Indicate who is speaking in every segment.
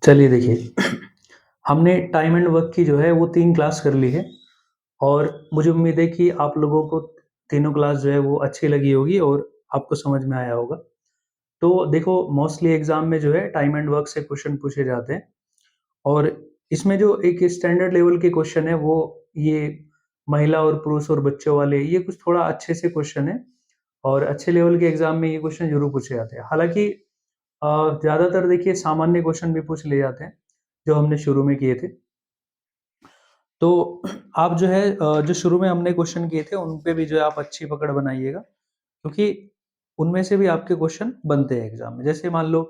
Speaker 1: चलिए देखिए हमने टाइम एंड वर्क की जो है वो 3 क्लास कर ली है और मुझे उम्मीद है कि आप लोगों को तीनों क्लास जो है वो अच्छी लगी होगी और आपको समझ में आया होगा। तो देखो मोस्टली एग्ज़ाम में जो है टाइम एंड वर्क से क्वेश्चन पूछे जाते हैं और इसमें जो एक स्टैंडर्ड लेवल के क्वेश्चन है वो ये महिला और पुरुष और बच्चों वाले ये कुछ थोड़ा अच्छे से क्वेश्चन है और अच्छे लेवल के एग्ज़ाम में ये क्वेश्चन ज़रूर पूछे जाते हैं। हालाँकि ज़्यादातर देखिए सामान्य क्वेश्चन भी पूछ लिए जाते हैं, जो हमने शुरू में किए थे। तो आप जो है जो शुरू में हमने क्वेश्चन किए थे, उन पे भी जो है आप अच्छी पकड़ बनाइएगा, क्योंकि उनमें से भी आपके क्वेश्चन बनते हैं एग्ज़ाम में। जैसे मान लो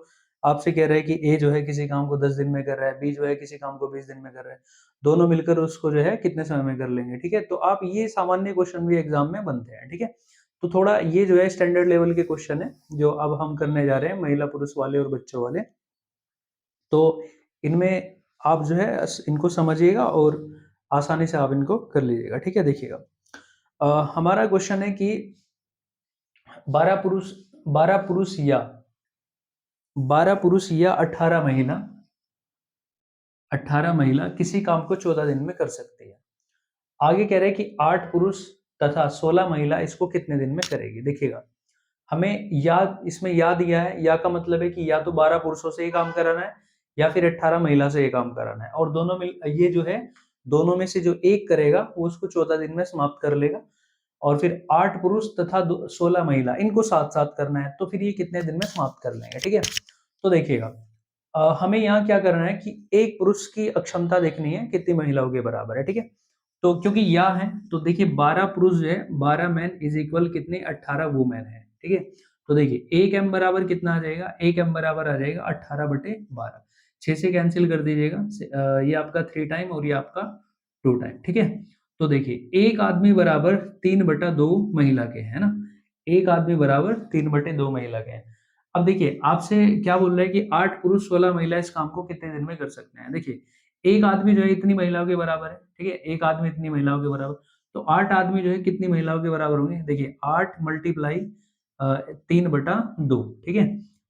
Speaker 1: आपसे कह रहा है कि ए जो है किसी काम को 10 दिन में कर रहा है, बी जो है किसी काम को 20 दिन में कर रहा है। दोनों मिलकर उसको जो है कितने समय में कर लेंगे, ठीक है? तो आप ये सामान्य क्वेश्चन भी एग्ज़ाम में बनते हैं, ठीक है? तो थोड़ा ये जो है स्टैंडर्ड लेवल के क्वेश्चन है, जो अब हम करने जा रहे हैं महिला, पुरुष वाले और बच्चों वाले। तो इनमें आप जो है इनको समझिएगा और आसानी से आप इनको कर लीजिएगा, ठीक है? देखिएगा हमारा क्वेश्चन है कि 12 पुरुष 12 पुरुष या 12 पुरुष या 18 महिला किसी काम को 14 दिन में कर सकती है। आगे कह रहे हैं कि 8 पुरुष तथा 16 महिला इसको कितने दिन में करेगी? देखिएगा, हमें इसमें या दिया है, या का मतलब है कि या तो 12 पुरुषों से ये काम कराना है या फिर 18 महिला से ये काम कराना है और दोनों मिल ये जो है, दोनों में से जो एक करेगा वो उसको 14 दिन में समाप्त कर लेगा और फिर 8 पुरुष तथा 16 महिला इनको साथ-साथ करना है, तो फिर ये कितने दिन में समाप्त कर लेंगे, ठीक है? तो देखिएगा हमें यहाँ क्या करना है कि एक पुरुष की अक्षमता देखनी है कितनी महिलाओं के बराबर है, ठीक है? तो क्योंकि या है, तो देखिए 12 पुरुष जो है 12 मैन इज इक्वल कितने 18 वुमेन है, ठीक है? तो देखिए 1 एम बराबर कितना आ जाएगा? 1 एम बराबर आ जाएगा 18/12। 6 से कैंसल कर दीजिएगा, ये आपका 3 टाइम और ये आपका 2 टाइम, ठीक है? तो देखिए 1 आदमी बराबर 3/2 महिला के, है ना? 1 आदमी बराबर 3/2 महिला के हैं। अब देखिए आपसे क्या बोल रहा है कि 8 पुरुष 16 महिला इस काम को कितने दिन में कर सकते हैं? देखिए, 1 आदमी जो है इतनी महिलाओं के बराबर है, ठीक है? 1 आदमी इतनी महिलाओं के बराबर, तो 8 आदमी जो है कितनी महिलाओं के बराबर होंगे? देखिए 8 मल्टीप्लाई 3/2, ठीक है?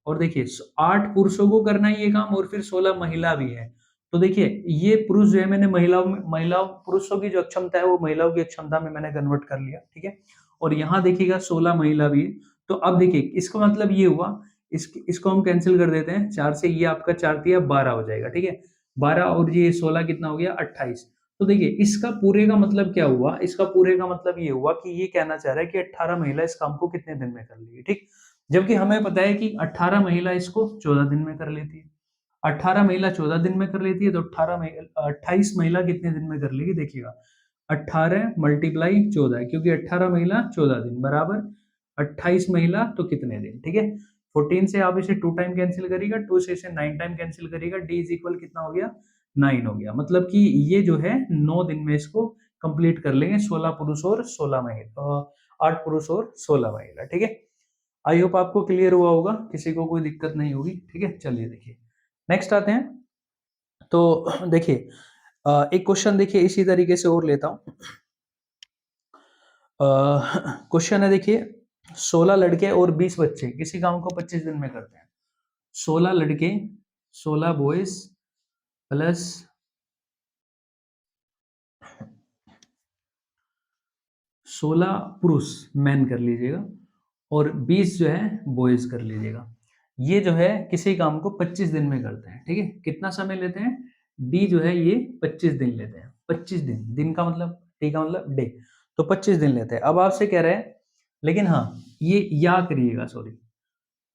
Speaker 1: और देखिए 8 पुरुषों को करना है ये काम और फिर 16 महिला भी है। तो देखिए ये पुरुष जो है मैंने महिलाओं पुरुषों की जो क्षमता है वो महिलाओं की क्षमता में मैंने कन्वर्ट कर लिया, ठीक है? और यहाँ देखिएगा 16 महिला भी है। तो अब देखिए इसका मतलब ये हुआ, इसको हम कैंसल कर देते हैं 4 से, ये आपका 4 तिया 12 हो जाएगा, ठीक है? 12 और ये 16 कितना हो गया 28। तो देखिए इसका पूरे का मतलब क्या हुआ? इसका पूरे का मतलब ये हुआ कि ये कहना चाह रहा है कि 18 महिला इस काम को कितने दिन में कर लेगी, ठीक? जबकि हमें पता है कि 18 महिला इसको 14 दिन में कर लेती है। 18 महिला 14 दिन में कर लेती है तो 28 महिला कितने दिन में कर लेगी? देखिएगा 18 मल्टीप्लाई 14 क्योंकि 18 महिला 14 दिन बराबर 28 महिला तो कितने दिन, ठीक है? 14 से आप इसे 2 टाइम कैंसल करिएगा, 2 से इसे 9 टाइम कैंसल करिएगा, d इज इक्वल कितना हो गया? 9 हो गया। मतलब कि ये जो है 9 दिन में इसको कंप्लीट कर लेंगे 16 पुरुष और 16 महिला, 8 पुरुष और 16 महिला, ठीक है? आई होप आपको क्लियर हुआ होगा, किसी को कोई दिक्कत नहीं होगी, ठीक है? चलिए देखिए, नेक्स्ट आते हैं। तो देखिए एक क्वेश्चन देखिए इसी तरीके से और लेता हूँ। क्वेश्चन है देखिए, 16 लड़के और 20 बच्चे किसी काम को 25 दिन में करते हैं। 16 लड़के, 16 बॉयज प्लस 16 पुरुष मैन कर लीजिएगा और 20 जो है बॉयज कर लीजिएगा। ये जो है किसी काम को 25 दिन में करते हैं, ठीक है? कितना समय लेते हैं? डी जो है ये 25 दिन लेते हैं। 25 दिन, दिन का मतलब डी का मतलब डे, तो 25 दिन लेते हैं। अब आपसे कह रहे हैं, लेकिन हाँ ये या करिएगा, सॉरी,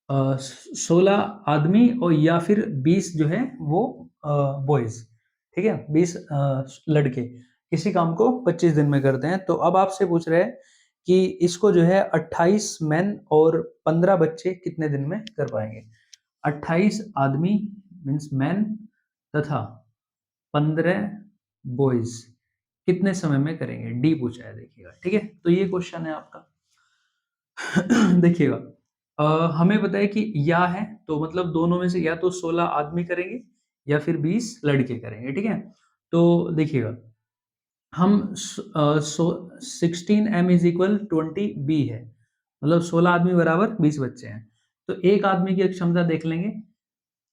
Speaker 1: 16 आदमी और या फिर 20 जो है वो बॉयज, ठीक है? 20 लड़के किसी काम को 25 दिन में करते हैं। तो अब आपसे पूछ रहे हैं कि इसको जो है 28 मैन और 15 बच्चे कितने दिन में कर पाएंगे? 28 आदमी मीन्स मैन तथा 15 बॉयज कितने समय में करेंगे? डी पूछा है, देखिएगा, ठीक है? तो ये क्वेश्चन है आपका। देखिएगा हमें पता है कि या है, तो मतलब दोनों में से या तो 16 आदमी करेंगे या फिर 20 लड़के करेंगे, ठीक है? तो देखिएगा हम 16 m इज इक्वल 20 b है, मतलब 16 आदमी बराबर 20 बच्चे हैं। तो एक आदमी की क्षमता देख लेंगे,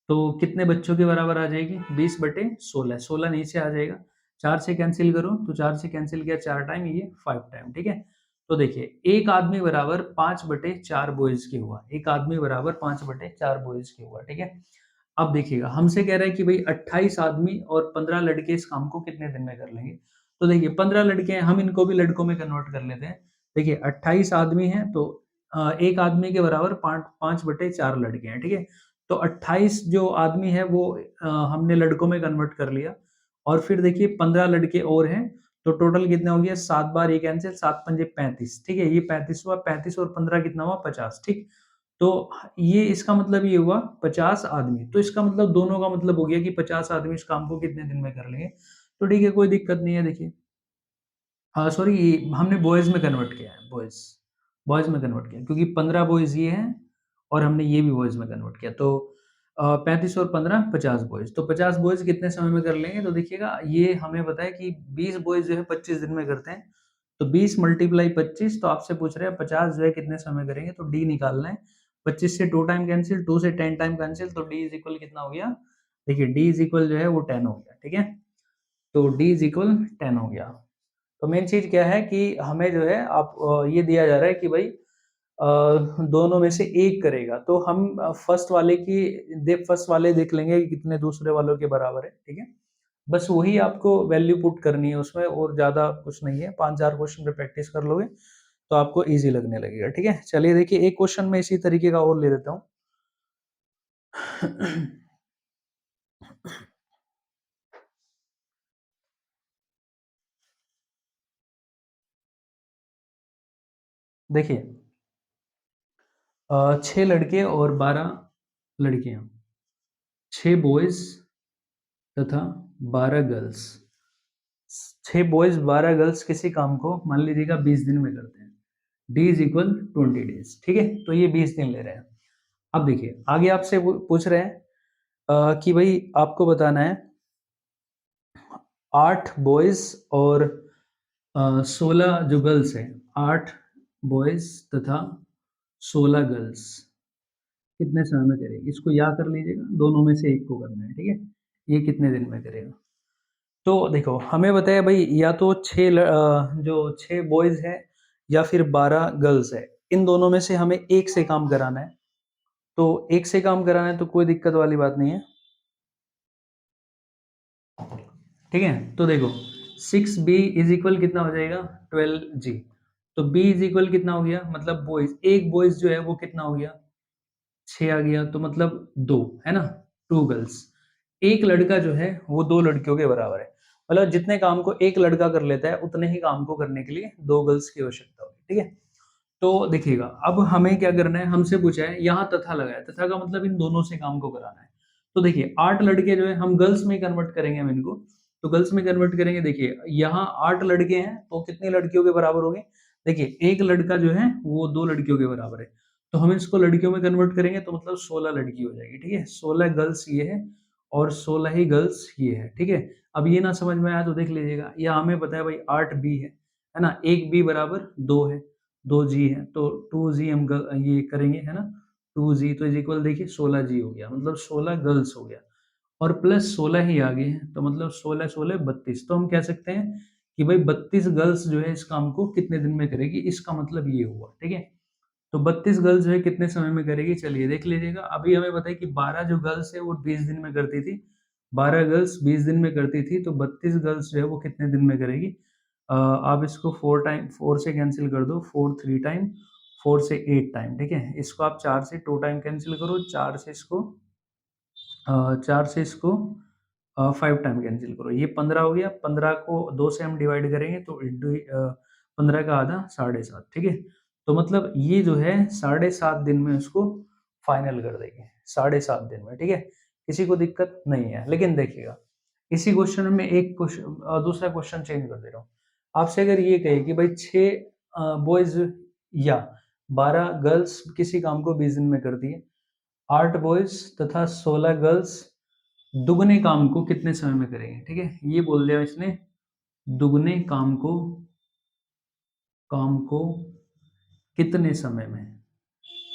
Speaker 1: तो कितने बच्चों के बराबर आ जाएगी? 20/16। 16 नीचे आ जाएगा, 4 से कैंसिल करो तो 4 से कैंसिल किया 4 टाइम, ये 5 टाइम, ठीक है। तो देखिए एक आदमी बराबर 5/4 बॉयज के हुआ, एक आदमी बराबर 5/4 बॉयज के हुआ, ठीक है। अब देखिएगा हमसे कह रहा है कि भाई 28 आदमी और 15 लड़के इस काम को कितने दिन में कर लेंगे। तो देखिए 15 लड़के हैं, हम इनको भी लड़कों में कन्वर्ट कर लेते हैं। देखिए 28 आदमी हैं तो एक आदमी के बराबर 5/4 लड़के हैं, ठीक है। तो 28 जो आदमी है वो हमने लड़कों में कन्वर्ट कर लिया, और फिर देखिए 15 लड़के और हैं, तो टोटल कितना हो गया? 7 बार ये कैंसिल, 7 पंजे 35, ठीक है। ये 35 हुआ, 35 और 15 कितना हुआ? 50, ठीक। तो ये इसका मतलब ये हुआ 50 आदमी, तो इसका मतलब दोनों का मतलब हो गया कि 50 आदमी इस काम को कितने दिन में कर लेंगे। तो ठीक है, कोई दिक्कत नहीं है। देखिए हाँ, सॉरी, हमने बॉयज़ में कन्वर्ट किया है, बॉयज़, बॉयज़ में कन्वर्ट किया क्योंकि 15 बॉयज़ ये हैं और हमने ये भी बॉयज़ में कन्वर्ट किया। तो 35 और 15 50 बॉयज़, तो 50 बॉयज़ कितने समय में कर लेंगे? तो देखिएगा ये हमें पता है कि 20 बॉयज़ जो है 25 दिन में करते हैं, तो 20 मल्टीप्लाई 25, तो आपसे पूछ रहे हैं 50 जो है कितने समय में करेंगे, तो डी निकालना है। 25 से 2 टाइम कैंसिल, 2 से 10 टाइम कैंसिल, तो डी इज़ इक्वल कितना हो गया? देखिए डी इज़ इक्वल जो है वो 10 हो गया, ठीक है? तो डी इज़ इक्वल 10 हो गया। तो मेन चीज़ क्या है कि हमें जो है आप ये दिया जा रहा है कि भाई दोनों में से एक करेगा, तो हम फर्स्ट वाले देख लेंगे कि कितने दूसरे वालों के बराबर है, ठीक है? बस वही आपको वैल्यू पुट करनी है उसमें, और ज़्यादा कुछ नहीं है। 5-4 क्वेश्चन पे प्रैक्टिस कर लोगे, तो आपको ईज़ी लगने लगेगा, ठीक है? चलिए देखिए एक क्वेश्चन मैं इसी तरीके का और ले लेता हूँ। देखिए 6 लड़के और 12 लड़कियाँ, 6 बॉयज़ तथा 12 गर्ल्स। 6 बॉयज़ 12 गर्ल्स किसी काम को मान लीजिएगा 20 दिन में करते हैं। डी इज़ इक्वल 20 डेज़, ठीक है? तो ये 20 दिन ले रहे हैं। अब देखिए आगे आपसे पूछ रहे हैं कि भाई आपको बताना है 8 बॉयज़ और 16 जो गर्ल्स हैं, 8 बॉयज़ तथा 16 गर्ल्स कितने समय में करेगी? इसको या कर लीजिएगा, दोनों में से एक को करना है, ठीक है? ये कितने दिन में करेगा? तो देखो हमें बताया भाई या तो जो 6 बॉयज़ हैं या फिर 12 गर्ल्स है, इन दोनों में से हमें एक से काम कराना है। तो एक से काम कराना है तो कोई दिक्कत वाली बात नहीं है, ठीक है? तो देखो 6b इज़ इक्वल कितना हो जाएगा? 12g। तो b इज़ इक्वल कितना हो गया? मतलब बॉयज़, एक बॉयज़ जो है वो कितना हो गया? 6 आ गया, तो मतलब 2, है ना? 2 गर्ल्स। एक लड़का जो है वो 2 लड़कियों के बराबर है। मतलब जितने काम को एक लड़का कर लेता है, उतने ही काम को करने के लिए 2 गर्ल्स की आवश्यकता होगी, ठीक है? तो देखिएगा अब हमें क्या करना है, हमसे पूछा है यहाँ तथा लगाया, तथा का मतलब इन दोनों से काम को कराना है। तो देखिए 8 लड़के जो है हम गर्ल्स में कन्वर्ट करेंगे हम इनको, तो गर्ल्स में कन्वर्ट करेंगे। देखिए यहाँ 8 लड़के हैं तो कितनी लड़कियों के बराबर हो गए? देखिए एक लड़का जो है वो 2 लड़कियों के बराबर है, तो हम इसको लड़कियों में कन्वर्ट करेंगे तो मतलब 16 लड़की हो जाएगी, ठीक है? 16 गर्ल्स ये है और 16 ही गर्ल्स ये है, ठीक है? अब ये ना समझ में आया तो देख लीजिएगा, या हमें पता है भाई 8 बी है ना? 1 बी बराबर 2 है, 2 जी है, तो 2 जी हम ये करेंगे, है ना? 2 जी तो इज इक्वल देखिए 16 जी हो गया, मतलब 16 गर्ल्स हो गया, और प्लस 16 ही आगे है, तो मतलब 16 16 32। तो हम कह सकते हैं कि भाई 32 गर्ल्स जो है इस काम को कितने दिन में करेगी, इसका मतलब ये हुआ, ठीक है? तो 32 गर्ल्स जो है कितने समय में करेगी, चलिए देख लीजिएगा। अभी हमें पता है कि 12 जो गर्ल्स है वो 20 दिन में करती थी, 12 गर्ल्स 20 दिन में करती थी, तो 32 गर्ल्स जो है वो कितने दिन में करेगी? आप इसको 4 से कैंसिल कर दो, 4 3 टाइम, 4 से 8 टाइम, ठीक है? इसको आप 4 से 2 टाइम कैंसिल करो, 4 से इसको 5 टाइम कैंसिल करो, ये 15 हो गया। 15 को 2 से हम डिवाइड करेंगे तो 15 का आधा 7.5, ठीक है? तो मतलब ये जो है 7.5 दिन में उसको फाइनल कर देंगे, 7.5 दिन में, ठीक है? किसी को दिक्कत नहीं है। लेकिन देखिएगा इसी क्वेश्चन में दूसरा क्वेश्चन चेंज कर दे रहा हूँ। आपसे अगर ये कहे कि भाई 6 बॉयज या 12 गर्ल्स किसी काम को 20 दिन में कर दिए, 8 बॉयज तथा 16 गर्ल्स दुगने काम को कितने समय में करेंगे, ठीक है? ये बोल दिया इसने, दुगने काम को कितने समय में,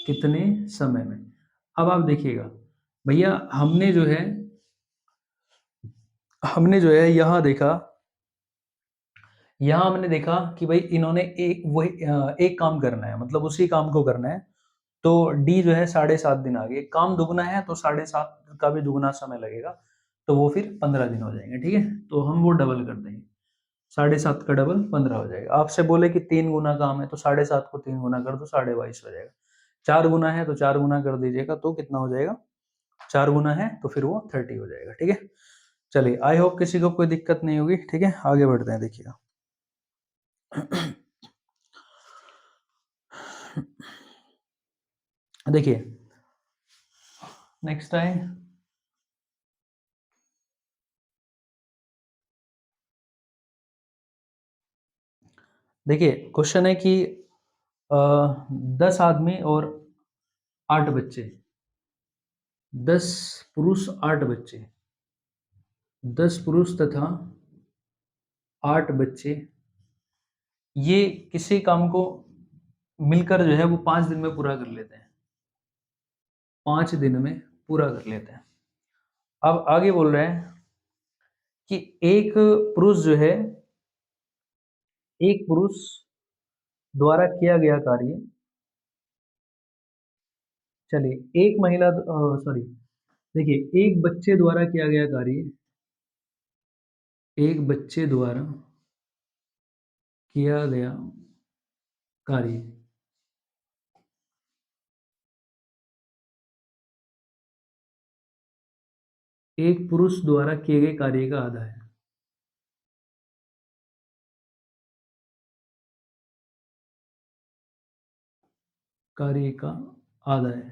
Speaker 1: कितने समय में। अब आप देखिएगा भैया हमने जो है यहाँ देखा, यहाँ हमने देखा कि भाई इन्होंने एक काम करना है, मतलब उसी काम को करना है। तो डी जो है 7.5 दिन आ गए, काम दुगना है तो 7.5 का भी दुगना समय लगेगा, तो वो फिर 15 दिन हो जाएंगे। ठीक है, तो हम वो डबल कर देंगे, 7.5 का डबल 15 हो जाएगा। आपसे बोले कि 3 गुना काम है तो 7.5 को 3 गुना कर दो, 22.5 हो जाएगा। 4 गुना है तो 4 गुना कर दीजिएगा, तो कितना हो जाएगा, 4 गुना है तो फिर वो 30 हो जाएगा। ठीक है, चलिए, आई होप किसी को कोई दिक्कत नहीं होगी। ठीक है, आगे बढ़ते हैं, देखिएगा। देखिए, नेक्स्ट है, देखिए क्वेश्चन है कि 10 आदमी और 8 बच्चे, 10 पुरुष 8 बच्चे, 10 पुरुष तथा 8 बच्चे, ये किसी काम को मिलकर जो है वो 5 दिन में पूरा कर लेते हैं, 5 दिन में पूरा कर लेते हैं। अब आगे बोल रहे हैं कि एक पुरुष द्वारा किया गया कार्य, चलिए एक महिला, सॉरी, देखिए एक बच्चे द्वारा किया गया कार्य, एक बच्चे द्वारा किया गया कार्य एक पुरुष द्वारा किए गए कार्य का आधा है। कार्य का आधा है।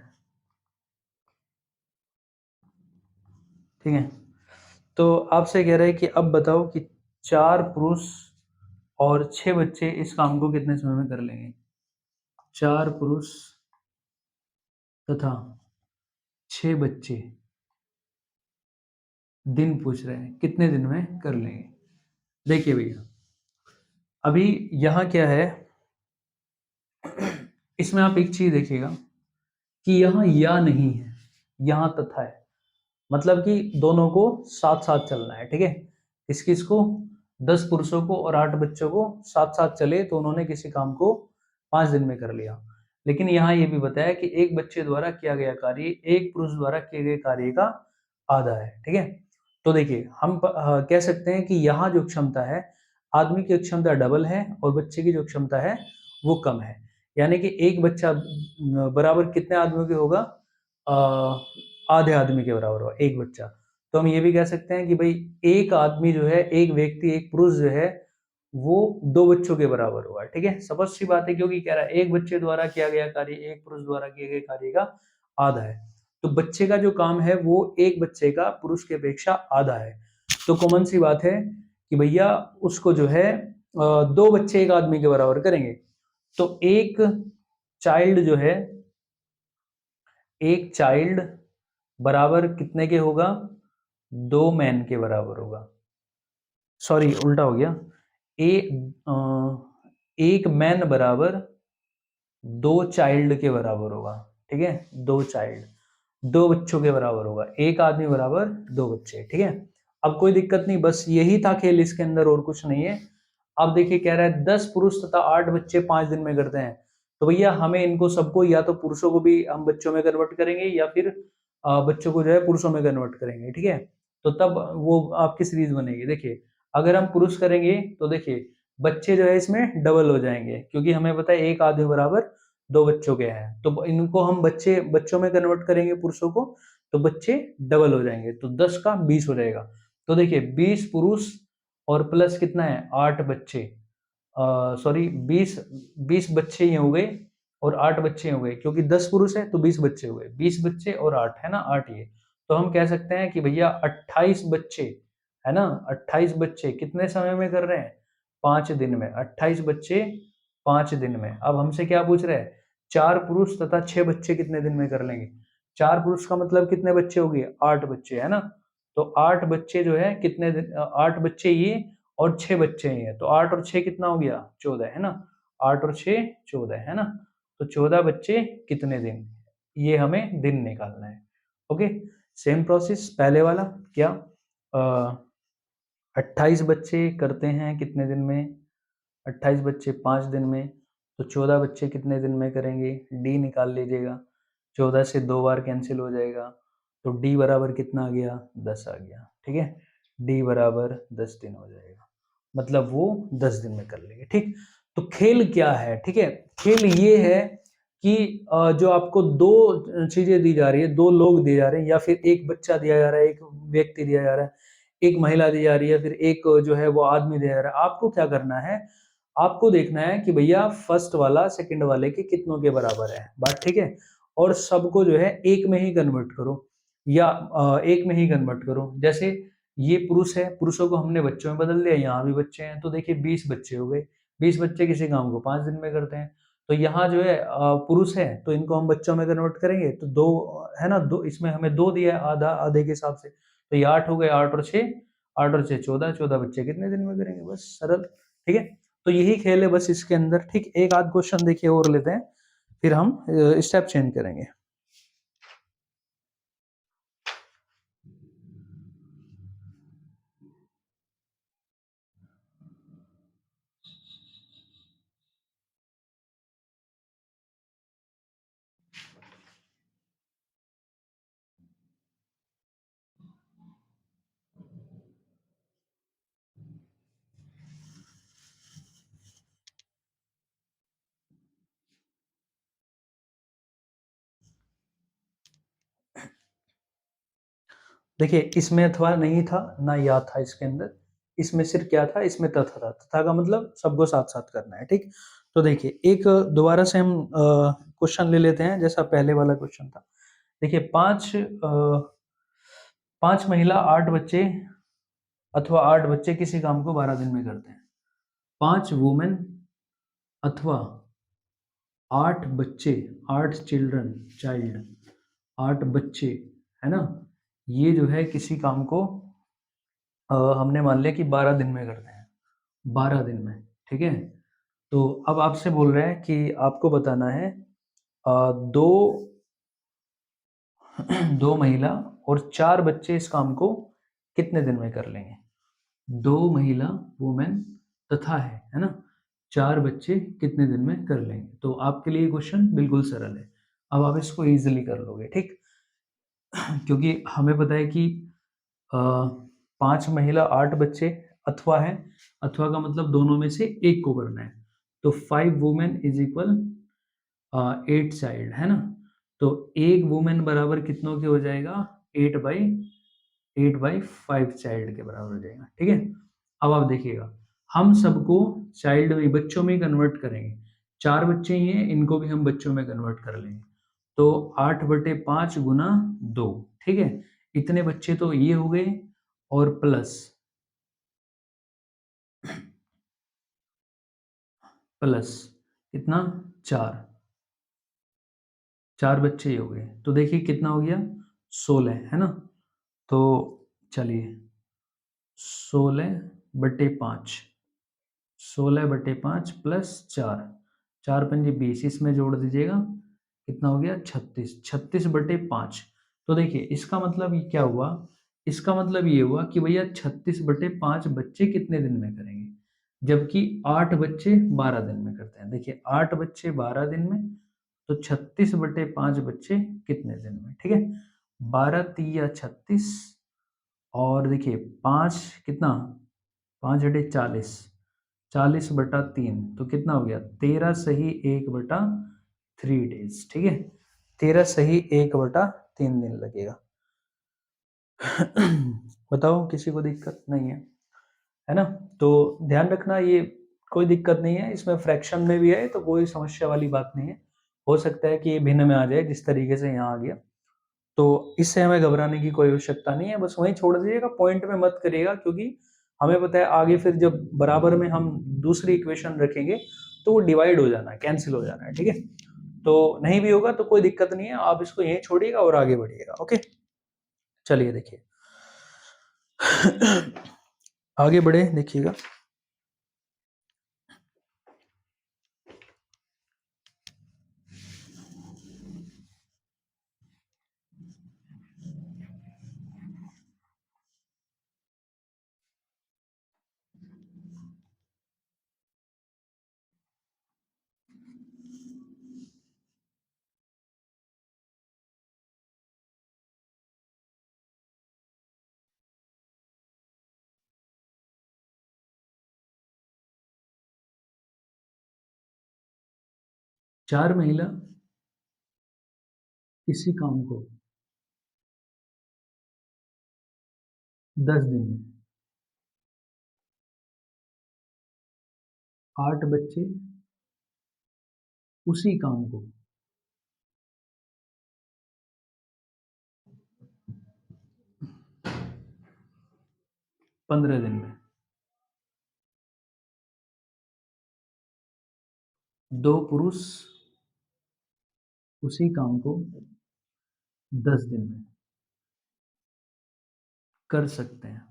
Speaker 1: ठीक है, तो आपसे कह रहे हैं कि अब बताओ कि 4 पुरुष और 6 बच्चे इस काम को कितने समय में कर लेंगे। 4 पुरुष तथा 6 बच्चे, दिन पूछ रहे हैं कितने दिन में कर लेंगे। देखिए भैया, अभी यहाँ क्या है, इसमें आप एक चीज देखिएगा कि यहाँ या नहीं है, यहाँ तथा है, मतलब कि दोनों को साथ साथ चलना है। ठीक है, किस किस को, 10 पुरुषों को और 8 बच्चों को साथ साथ चले तो उन्होंने किसी काम को 5 दिन में कर लिया। लेकिन यहाँ ये भी बताया कि एक बच्चे द्वारा किया गया कार्य एक पुरुष द्वारा किए गए कार्य का आधा है। ठीक है, तो देखिए हम कह सकते हैं कि यहाँ जो क्षमता है, आदमी की क्षमता डबल है और बच्चे की जो क्षमता है वो कम है। यानी कि एक बच्चा बराबर कितने आदमियों के होगा, आधे आदमी के बराबर होगा एक बच्चा। तो हम ये भी कह सकते हैं कि भाई एक आदमी जो है, एक व्यक्ति, एक पुरुष जो है वो 2 बच्चों के बराबर होगा। ठीक है, स्पष्ट सी बात है, क्योंकि कह रहा है एक बच्चे द्वारा किया गया कार्य एक पुरुष द्वारा किए गए कार्य का आधा है। तो बच्चे का जो काम है वो एक बच्चे का पुरुष की अपेक्षा आधा है। तो कॉमन सी बात है कि भैया उसको जो है 2 बच्चे एक आदमी के बराबर करेंगे। तो चाइल्ड जो है एक चाइल्ड बराबर कितने के होगा, 2 मैन के बराबर होगा। सॉरी, उल्टा हो गया। ए अ, एक मैन बराबर 2 चाइल्ड के बराबर होगा। ठीक है, 2 चाइल्ड 2 बच्चों के बराबर होगा, एक आदमी बराबर 2 बच्चे। ठीक है, अब कोई दिक्कत नहीं, बस यही था खेल इसके अंदर, और कुछ नहीं है। अब देखिए कह रहा है 10 पुरुष तथा 8 बच्चे 5 दिन में करते हैं। तो भैया हमें इनको सबको, या तो पुरुषों को भी हम बच्चों में कन्वर्ट करेंगे या फिर बच्चों को जो है पुरुषों में कन्वर्ट करेंगे। ठीक है, तो तब वो आपकी सीरीज बनेगी। देखिए अगर हम पुरुष करेंगे तो देखिए बच्चे जो है इसमें डबल हो जाएंगे, क्योंकि हमें पता है एक आदमी बराबर 2 बच्चों के हैं। तो इनको हम बच्चों में कन्वर्ट करेंगे पुरुषों को, तो बच्चे डबल हो जाएंगे, तो 10 का 20 हो जाएगा। तो देखिए 20 पुरुष और प्लस कितना है 8 बच्चे, सॉरी 20 बच्चे ही हो गए और 8 बच्चे हो गए, क्योंकि 10 पुरुष है तो 20 बच्चे हो गए, 20 बच्चे और 8 है ना, 8 ये। तो हम कह सकते हैं कि भैया 28 बच्चे, है ना, 28 बच्चे कितने समय में कर रहे हैं, 5 दिन में। 28 बच्चे 5 दिन में। अब हमसे क्या पूछ रहे हैं, 4 पुरुष तथा 6 बच्चे कितने दिन में कर लेंगे। 4 पुरुष का मतलब कितने बच्चे हो गए, 8 बच्चे, है ना। तो 8 बच्चे जो है कितने दिन, 8 बच्चे ये और 6 बच्चे ही हैं, तो 8 और 6 कितना हो गया, 14, है ना। 8 और 6 14, है ना। तो 14 बच्चे कितने दिन, ये हमें दिन निकालना है। ओके, सेम प्रोसेस पहले वाला क्या, 28 बच्चे करते हैं कितने दिन में, 28 बच्चे 5 दिन में, तो 14 बच्चे कितने दिन में करेंगे, डी निकाल लीजिएगा। 14 से 2 बार कैंसिल हो जाएगा, तो डी बराबर कितना आ गया, 10 आ गया। ठीक है, डी बराबर 10 दिन हो जाएगा, मतलब वो 10 दिन में कर लेंगे। ठीक, तो खेल क्या है, ठीक है, खेल ये है कि जो आपको दो चीजें दी जा रही है, दो लोग दिए जा रहे हैं, या फिर एक बच्चा दिया जा रहा है, एक व्यक्ति दिया जा रहा है, एक महिला दी जा रही है, फिर एक जो है वो आदमी दिया जा रहा है। आपको क्या करना है, आपको देखना है कि भैया फर्स्ट वाला सेकंड वाले के कितनों के बराबर है, बात ठीक है, और सबको जो है एक में ही कन्वर्ट करो, या एक में ही कन्वर्ट करो। जैसे ये पुरुष है, पुरुषों को हमने बच्चों में बदल दिया, यहाँ भी बच्चे हैं, तो देखिए 20 बच्चे हो गए। 20 बच्चे किसी काम को 5 दिन में करते हैं, तो यहाँ जो है पुरुष है, तो इनको हम बच्चों में कन्वर्ट करेंगे, तो दो है ना, दो इसमें हमें दो दिया है, आधा आधे के हिसाब से, तो ये 8 हो गए, 8 और 6, 8 और 6 14, 14 बच्चे कितने दिन में करेंगे, बस सरल। ठीक है, तो यही खेल है बस इसके अंदर। ठीक, एक आध क्वेश्चन देखिए और लेते हैं, फिर हम स्टेप चेंज करेंगे। देखिए इसमें अथवा नहीं था ना, या था इसके अंदर, इसमें सिर्फ क्या था, इसमें तथा था। तथा का मतलब सबको साथ साथ करना है। ठीक, तो देखिए एक दोबारा से हम क्वेश्चन ले लेते हैं, जैसा पहले वाला क्वेश्चन था। देखिए पांच महिला 8 बच्चे अथवा 8 बच्चे किसी काम को 12 दिन में करते हैं। 5 वुमेन अथवा 8 बच्चे, 8 चिल्ड्रन, चाइल्ड, 8 बच्चे, है ना, ये जो है किसी काम को हमने मान लिया कि 12 दिन में करते हैं, 12 दिन में। ठीक है, तो अब आपसे बोल रहे हैं कि आपको बताना है दो दो महिला और 4 बच्चे इस काम को कितने दिन में कर लेंगे। दो महिला, वुमेन, तथा है ना, 4 बच्चे कितने दिन में कर लेंगे। तो आपके लिए क्वेश्चन बिल्कुल सरल है, अब आप इसको इजीली कर लोगे। ठीक, क्योंकि हमें पता है कि 5 महिला 8 बच्चे अथवा है, अथवा का मतलब दोनों में से एक को करना है, तो 5 वुमेन इज इक्वल 8 चाइल्ड, है ना, तो एक वुमेन बराबर कितनों के हो जाएगा, 8/5 चाइल्ड के बराबर हो जाएगा। ठीक है, अब आप देखिएगा, हम सबको चाइल्ड में, बच्चों में कन्वर्ट करेंगे। 4 बच्चे ही हैं, इनको भी हम बच्चों में कन्वर्ट कर लेंगे, तो 8/5 गुना 2। ठीक है, इतने बच्चे तो ये हो गए, और प्लस प्लस कितना, 4, 4 बच्चे ही हो गए, तो देखिए कितना हो गया, 16, है ना। तो चलिए 16/5, 16/5 प्लस 4, 4×5 = 20, इसमें जोड़ दीजिएगा, कितना हो गया, 36, 36/5। तो देखिए इसका मतलब ये क्या हुआ, इसका मतलब ये हुआ कि भैया 36/5 बच्चे कितने दिन में करेंगे, जबकि 8 बच्चे 12 दिन में करते हैं। देखिए 8 बच्चे 12 दिन में, तो 36/5 बच्चे कितने दिन में। ठीक है, 12×3 = 36, और देखिए 5 कितना, 5×40, 40/3, तो कितना हो गया, 13 सही 1/3 डेज। ठीक है, 13 सही 1/3 दिन लगेगा। बताओ, किसी को दिक्कत नहीं है ना। तो ध्यान रखना, ये कोई दिक्कत नहीं है, इसमें फ्रैक्शन में भी है, तो कोई समस्या वाली बात नहीं है। हो सकता है कि ये भिन्न में आ जाए, जिस तरीके से यहाँ आ गया, तो इससे हमें घबराने की कोई आवश्यकता नहीं है। बस वहीं छोड़ दीजिएगा, पॉइंट में मत करिएगा, क्योंकि हमें पता है आगे फिर जब बराबर में हम दूसरी इक्वेशन रखेंगे, तो वो डिवाइड हो जाना है, कैंसिल हो जाना है। ठीक है, तो नहीं भी होगा तो कोई दिक्कत नहीं है, आप इसको यहीं छोड़िएगा और आगे बढ़िएगा। ओके, चलिए देखिए आगे बढ़े, देखिएगा। 4 महिला किसी काम को 10 दिन में, 8 बच्चे उसी काम को 15 दिन में, 2 पुरुष उसी काम को 10 दिन में कर सकते हैं।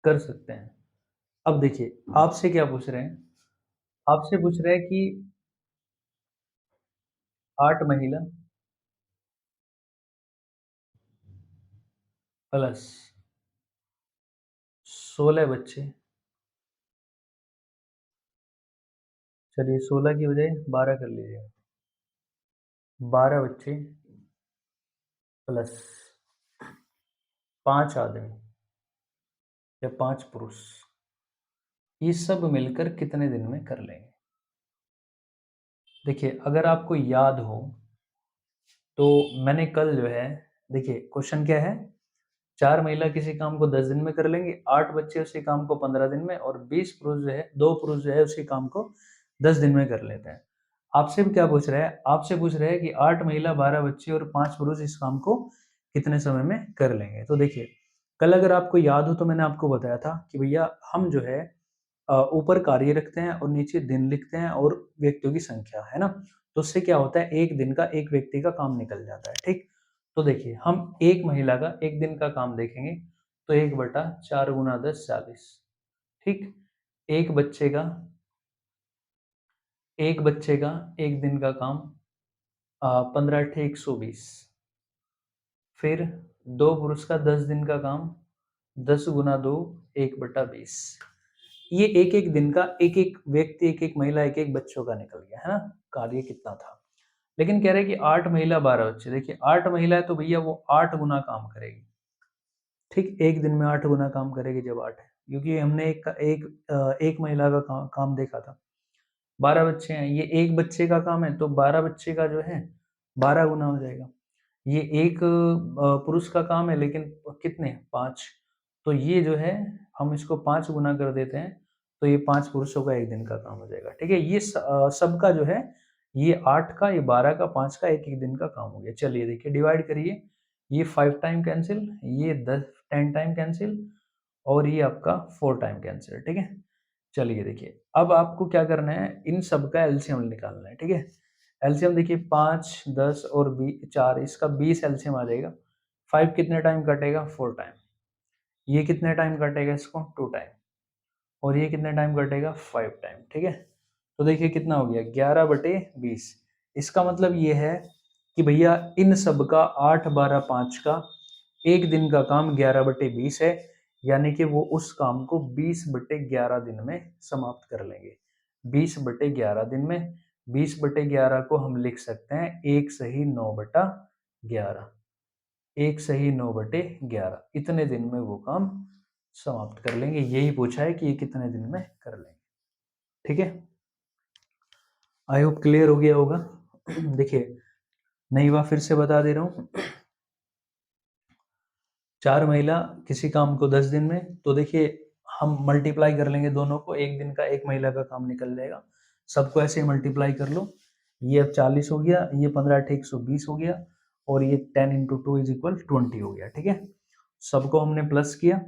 Speaker 1: कर सकते हैं। अब देखिए आपसे क्या पूछ रहे हैं? आपसे पूछ रहे हैं कि 8 महिला प्लस 16 बच्चे, चलिए 16 की बजाय 12 कर लीजिए, 12 बच्चे प्लस 5 आदमी या 5 पुरुष, ये सब मिलकर कितने दिन में कर लेंगे? देखिए अगर आपको याद हो तो मैंने कल जो है, देखिए क्वेश्चन क्या है, 4 महिला किसी काम को 10 दिन में कर लेंगे, 8 बच्चे उसी काम को 15 दिन में और 20 पुरुष जो है, 2 पुरुष जो है उसी काम को 10 दिन में कर लेते हैं। आपसे भी क्या पूछ रहा है? आपसे पूछ रहे हैं कि 8 महिला, 12 बच्चे और 5 पुरुष इस काम को कितने समय में कर लेंगे? तो देखिए, कल अगर आपको याद हो तो मैंने आपको बताया था कि भैया हम जो है ऊपर कार्य रखते हैं और नीचे दिन लिखते हैं और व्यक्तियों की संख्या, है ना? तो उससे क्या होता है, एक दिन का एक व्यक्ति का काम निकल जाता है, ठीक? तो देखिए हम एक महिला का एक दिन का काम देखेंगे तो 1/4 गुना 10 40, ठीक? एक बच्चे का एक बच्चे का एक दिन का काम 15 अट्ठे 120, फिर 2 पुरुष का 10 दिन का काम 10 गुना 2 1/20, ये एक एक दिन का एक एक व्यक्ति, एक एक महिला, एक एक बच्चों का निकल गया, है ना? कार्य कितना था। लेकिन कह रहे हैं कि 8 महिला 12 बच्चे, देखिए 8 महिला है तो भैया वो 8 गुना काम करेगी, ठीक? एक दिन में 8 गुना काम करेगी जब 8 है, क्योंकि हमने एक महिला का काम देखा था। 12 बच्चे हैं, ये एक बच्चे का काम है तो 12 बच्चे का जो है 12 गुना हो जाएगा। ये एक पुरुष का काम है लेकिन कितने? 5, तो ये जो है हम इसको 5 गुना कर देते हैं तो ये 5 पुरुषों का एक दिन का काम हो जाएगा, ठीक है? ये सबका जो है, ये 8 का, ये 12 का, 5 का एक-एक दिन का काम हो गया। चलिए देखिए डिवाइड करिए, ये 5 टाइम कैंसल, ये 10 टाइम कैंसल और ये आपका 4 टाइम कैंसल, ठीक है? चलिए देखिए, अब आपको क्या करना है, इन सब का एलसीएम निकालना है, ठीक है? एलसीएम देखिए 5, 10 और 4, इसका 20 एलसीएम आ जाएगा। 5 कितने टाइम कटेगा? 4 टाइम। ये कितने टाइम कटेगा इसको? 2 टाइम। और ये कितने टाइम कटेगा? 5 टाइम, ठीक है? तो देखिए कितना हो गया, 11/20। इसका मतलब ये है कि भैया इन सब का 8, 12, 5 का एक दिन का काम 11/20 है, यानी कि वो उस काम को 20/11 दिन में समाप्त कर लेंगे। 20/11 दिन में, 20/11 को हम लिख सकते हैं 1 सही 9/11, 1 सही 9/11, इतने दिन में वो काम समाप्त कर लेंगे। यही पूछा है कि ये कितने दिन में कर लेंगे, ठीक है? आई होप क्लियर हो गया होगा। देखिए नहीं हुआ फिर से बता दे रहा हूँ। 4 महिला किसी काम को 10 दिन में, तो देखिए हम मल्टीप्लाई कर लेंगे दोनों को, एक दिन का एक महिला का काम निकल जाएगा। सबको ऐसे मल्टीप्लाई कर लो, ये अब 40 हो गया, ये 15 अट्ठे 120 हो गया और ये 10 इंटू 2 इज इक्वल 20 हो गया, ठीक है? सबको हमने प्लस किया।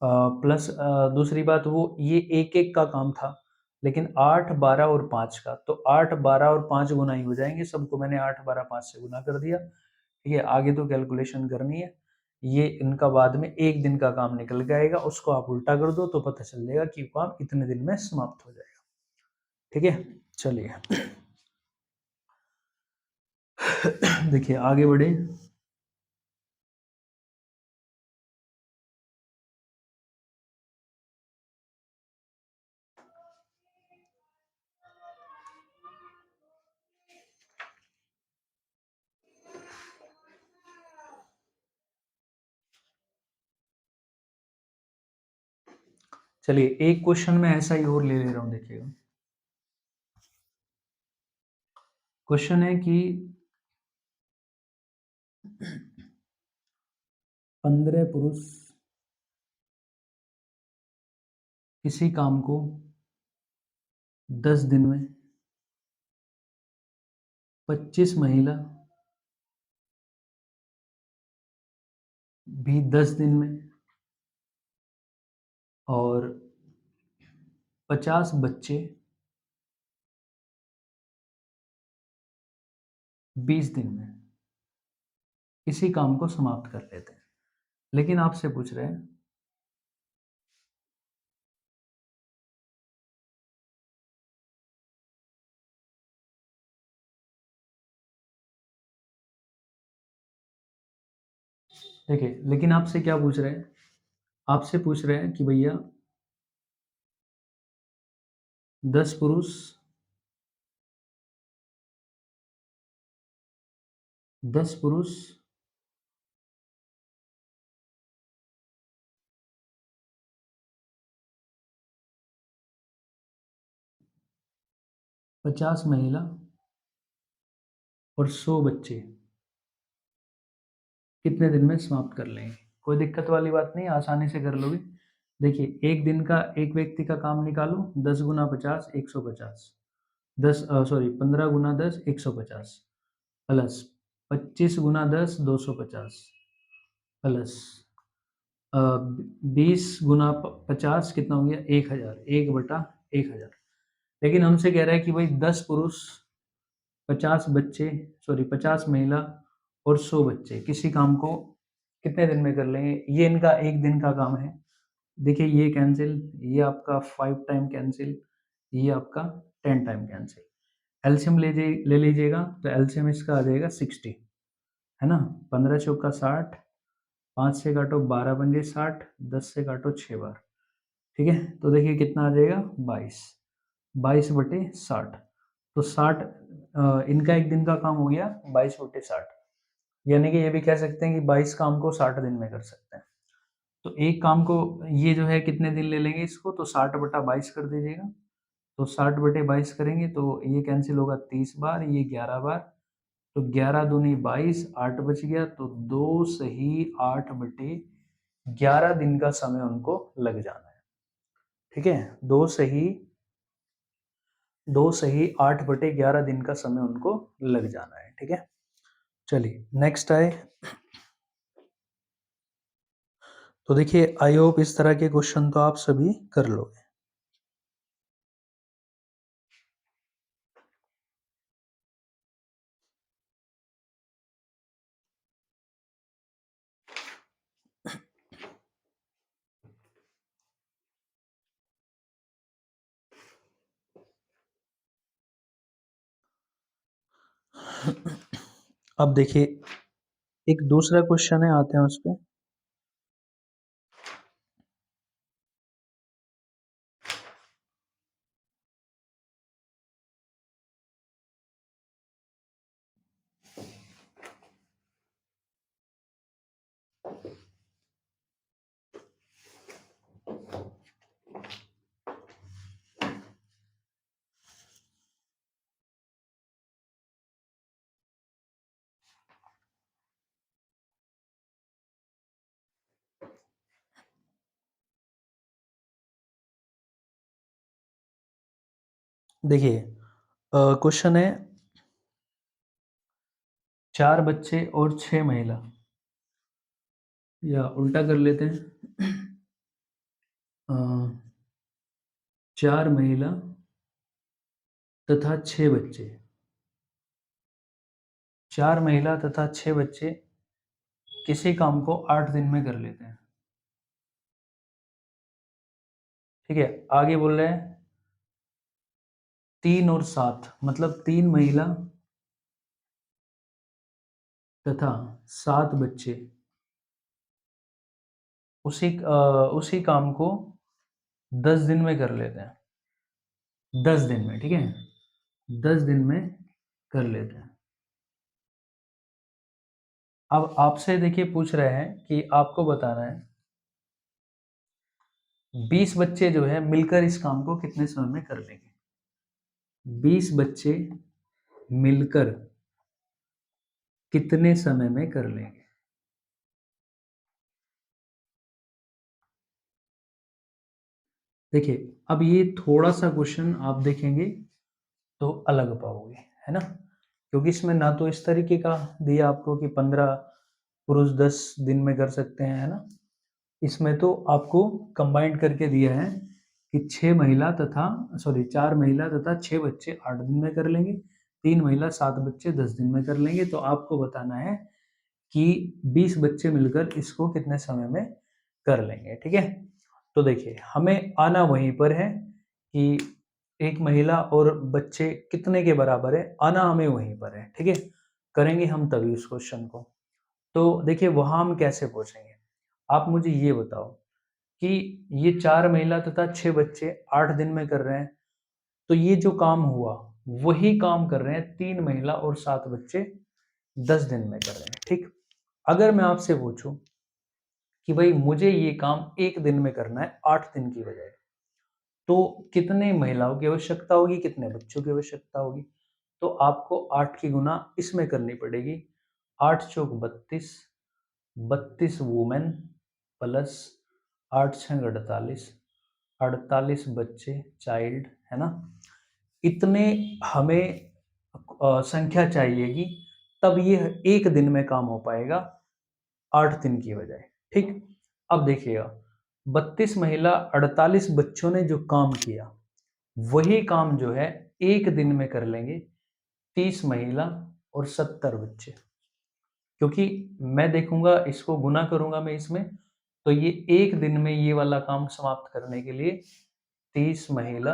Speaker 1: प्लस दूसरी बात, वो ये एक एक का काम था, लेकिन 8, 12 और 5 का, तो 8, 12 और 5 गुना ही हो जाएंगे, सबको मैंने 8, 12, 5 से गुना कर दिया, ठीक है? आगे तो कैलकुलेशन करनी है। ये इनका बाद में एक दिन का काम निकल के आएगा, उसको आप उल्टा कर दो तो पता चल जाएगा कि काम इतने दिन में समाप्त हो जाएगा, ठीक है? चलिए देखिए आगे बढ़े। चलिए एक क्वेश्चन में ऐसा ही और ले ले रहा हूं, देखिएगा। क्वेश्चन है कि 15 पुरुष किसी काम को 10 दिन में, 25 महिला भी 10 दिन में, और 50 बच्चे 20 दिन में इसी काम को समाप्त कर लेते हैं। लेकिन आपसे पूछ रहे हैं देखिए, लेकिन आपसे क्या पूछ रहे हैं, आपसे पूछ रहे हैं कि भैया 10 पुरुष 10 पुरुष 50 महिला और 100 बच्चे कितने दिन में समाप्त कर लेंगे। कोई दिक्कत वाली बात नहीं, आसानी से कर लोगे। देखिए, एक दिन का एक व्यक्ति का काम निकालो, 10 गुना 50 150, 15 गुना 10 150, प्लस 25 गुना 10 250, प्लस 20 गुना 50 कितना हो गया 1000, 1/1000। लेकिन हमसे कह रहा है कि भाई 10 पुरुष 50 बच्चे, 50 महिला और 100 बच्चे किसी काम को कितने दिन में कर लेंगे। ये इनका एक दिन का काम है। देखिए ये कैंसिल, ये आपका 5 टाइम कैंसिल, ये आपका 10 टाइम कैंसिल। एलसीएम ले लीजिएगा, तो एलसीएम इसका आ जाएगा 60, है ना। 15 चौका 60, 5 से काटो 12 पंजे 60, 10 से काटो 6 बार, ठीक है। तो देखिए कितना आ जाएगा 22, 22/60। तो 60 इनका एक दिन का काम हो गया 22/60। यानी कि ये भी कह सकते हैं कि 22 काम को 60 दिन में कर सकते हैं। तो एक काम को ये जो है कितने दिन ले लेंगे इसको, तो 60/22 कर दीजिएगा। तो 60/22 करेंगे तो ये कैंसिल होगा 30 बार, ये 11 बार, तो 11 दूनी 22, 8 बच गया। तो 2 सही 8/11 दिन का समय उनको लग जाना है, ठीक है। 8/11 दिन का समय उनको लग जाना है, ठीक है। चलिए नेक्स्ट आए। तो देखिए आई होप इस तरह के क्वेश्चन तो आप सभी कर लोगे। अब देखिए एक दूसरा क्वेश्चन है, आते हैं उस पे। देखिए क्वेश्चन है 4 बच्चे और 6 महिला, या उल्टा कर लेते हैं। 4 महिला तथा 6 बच्चे, 4 महिला तथा 6 बच्चे किसी काम को 8 दिन में कर लेते हैं, ठीक है। आगे बोल रहे हैं 3 और 7, मतलब 3 महिला तथा 7 बच्चे उसी काम को 10 दिन में कर लेते हैं, 10 दिन में, ठीक है। 10 दिन में कर लेते हैं। अब आपसे देखिए पूछ रहे हैं कि आपको बताना है 20 बच्चे जो है मिलकर इस काम को कितने समय में कर लेंगे? 20 बच्चे मिलकर कितने समय में कर लेंगे? देखिए, अब ये थोड़ा सा क्वेश्चन आप देखेंगे तो अलग पाओगे, है ना? क्योंकि इसमें ना तो इस तरीके का दिया आपको कि 15 पुरुष 10 दिन में कर सकते हैं, है ना? इसमें तो आपको कंबाइंड करके दिया है कि 6 महिला तथा 4 महिला तथा 6 बच्चे 8 दिन में कर लेंगे, 3 महिला 7 बच्चे 10 दिन में कर लेंगे। तो आपको बताना है कि 20 बच्चे मिलकर इसको कितने समय में कर लेंगे, ठीक है? तो देखिए, हमें आना वहीं पर है कि एक महिला और बच्चे कितने के बराबर है, आना हमें वहीं पर है, ठीक है? करेंगे हम तभी उस क्वेश्चन को। तो देखिए, वहाँ हम कैसे पहुँचेंगे? आप मुझे ये बताओ कि ये 4 महिला तथा 6 बच्चे 8 दिन में कर रहे हैं, तो ये जो काम हुआ, वही काम कर रहे हैं 3 महिला और 7 बच्चे 10 दिन में कर रहे हैं, ठीक? अगर मैं आपसे पूछूँ कि भई मुझे ये काम 1 दिन में करना है 8 दिन की बजाय, तो कितने महिलाओं की आवश्यकता होगी, कितने बच्चों की आवश्यकता होगी? तो आपको 8 की गुना इसमें करनी पड़ेगी। 8 चौक 32, 32 वुमेन प्लस 8 छंग 48, 48 बच्चे चाइल्ड, है ना? इतने हमें संख्या चाहिएगी, तब ये 1 दिन में काम हो पाएगा 8 दिन की बजाय, ठीक? अब देखिएगा, 32 महिला 48 बच्चों ने जो काम किया, वही काम जो है 1 दिन में कर लेंगे 30 महिला और 70 बच्चे। क्योंकि मैं देखूंगा, इसको गुना करूंगा मैं इसमें, तो ये 1 दिन में ये वाला काम समाप्त करने के लिए 30 महिला,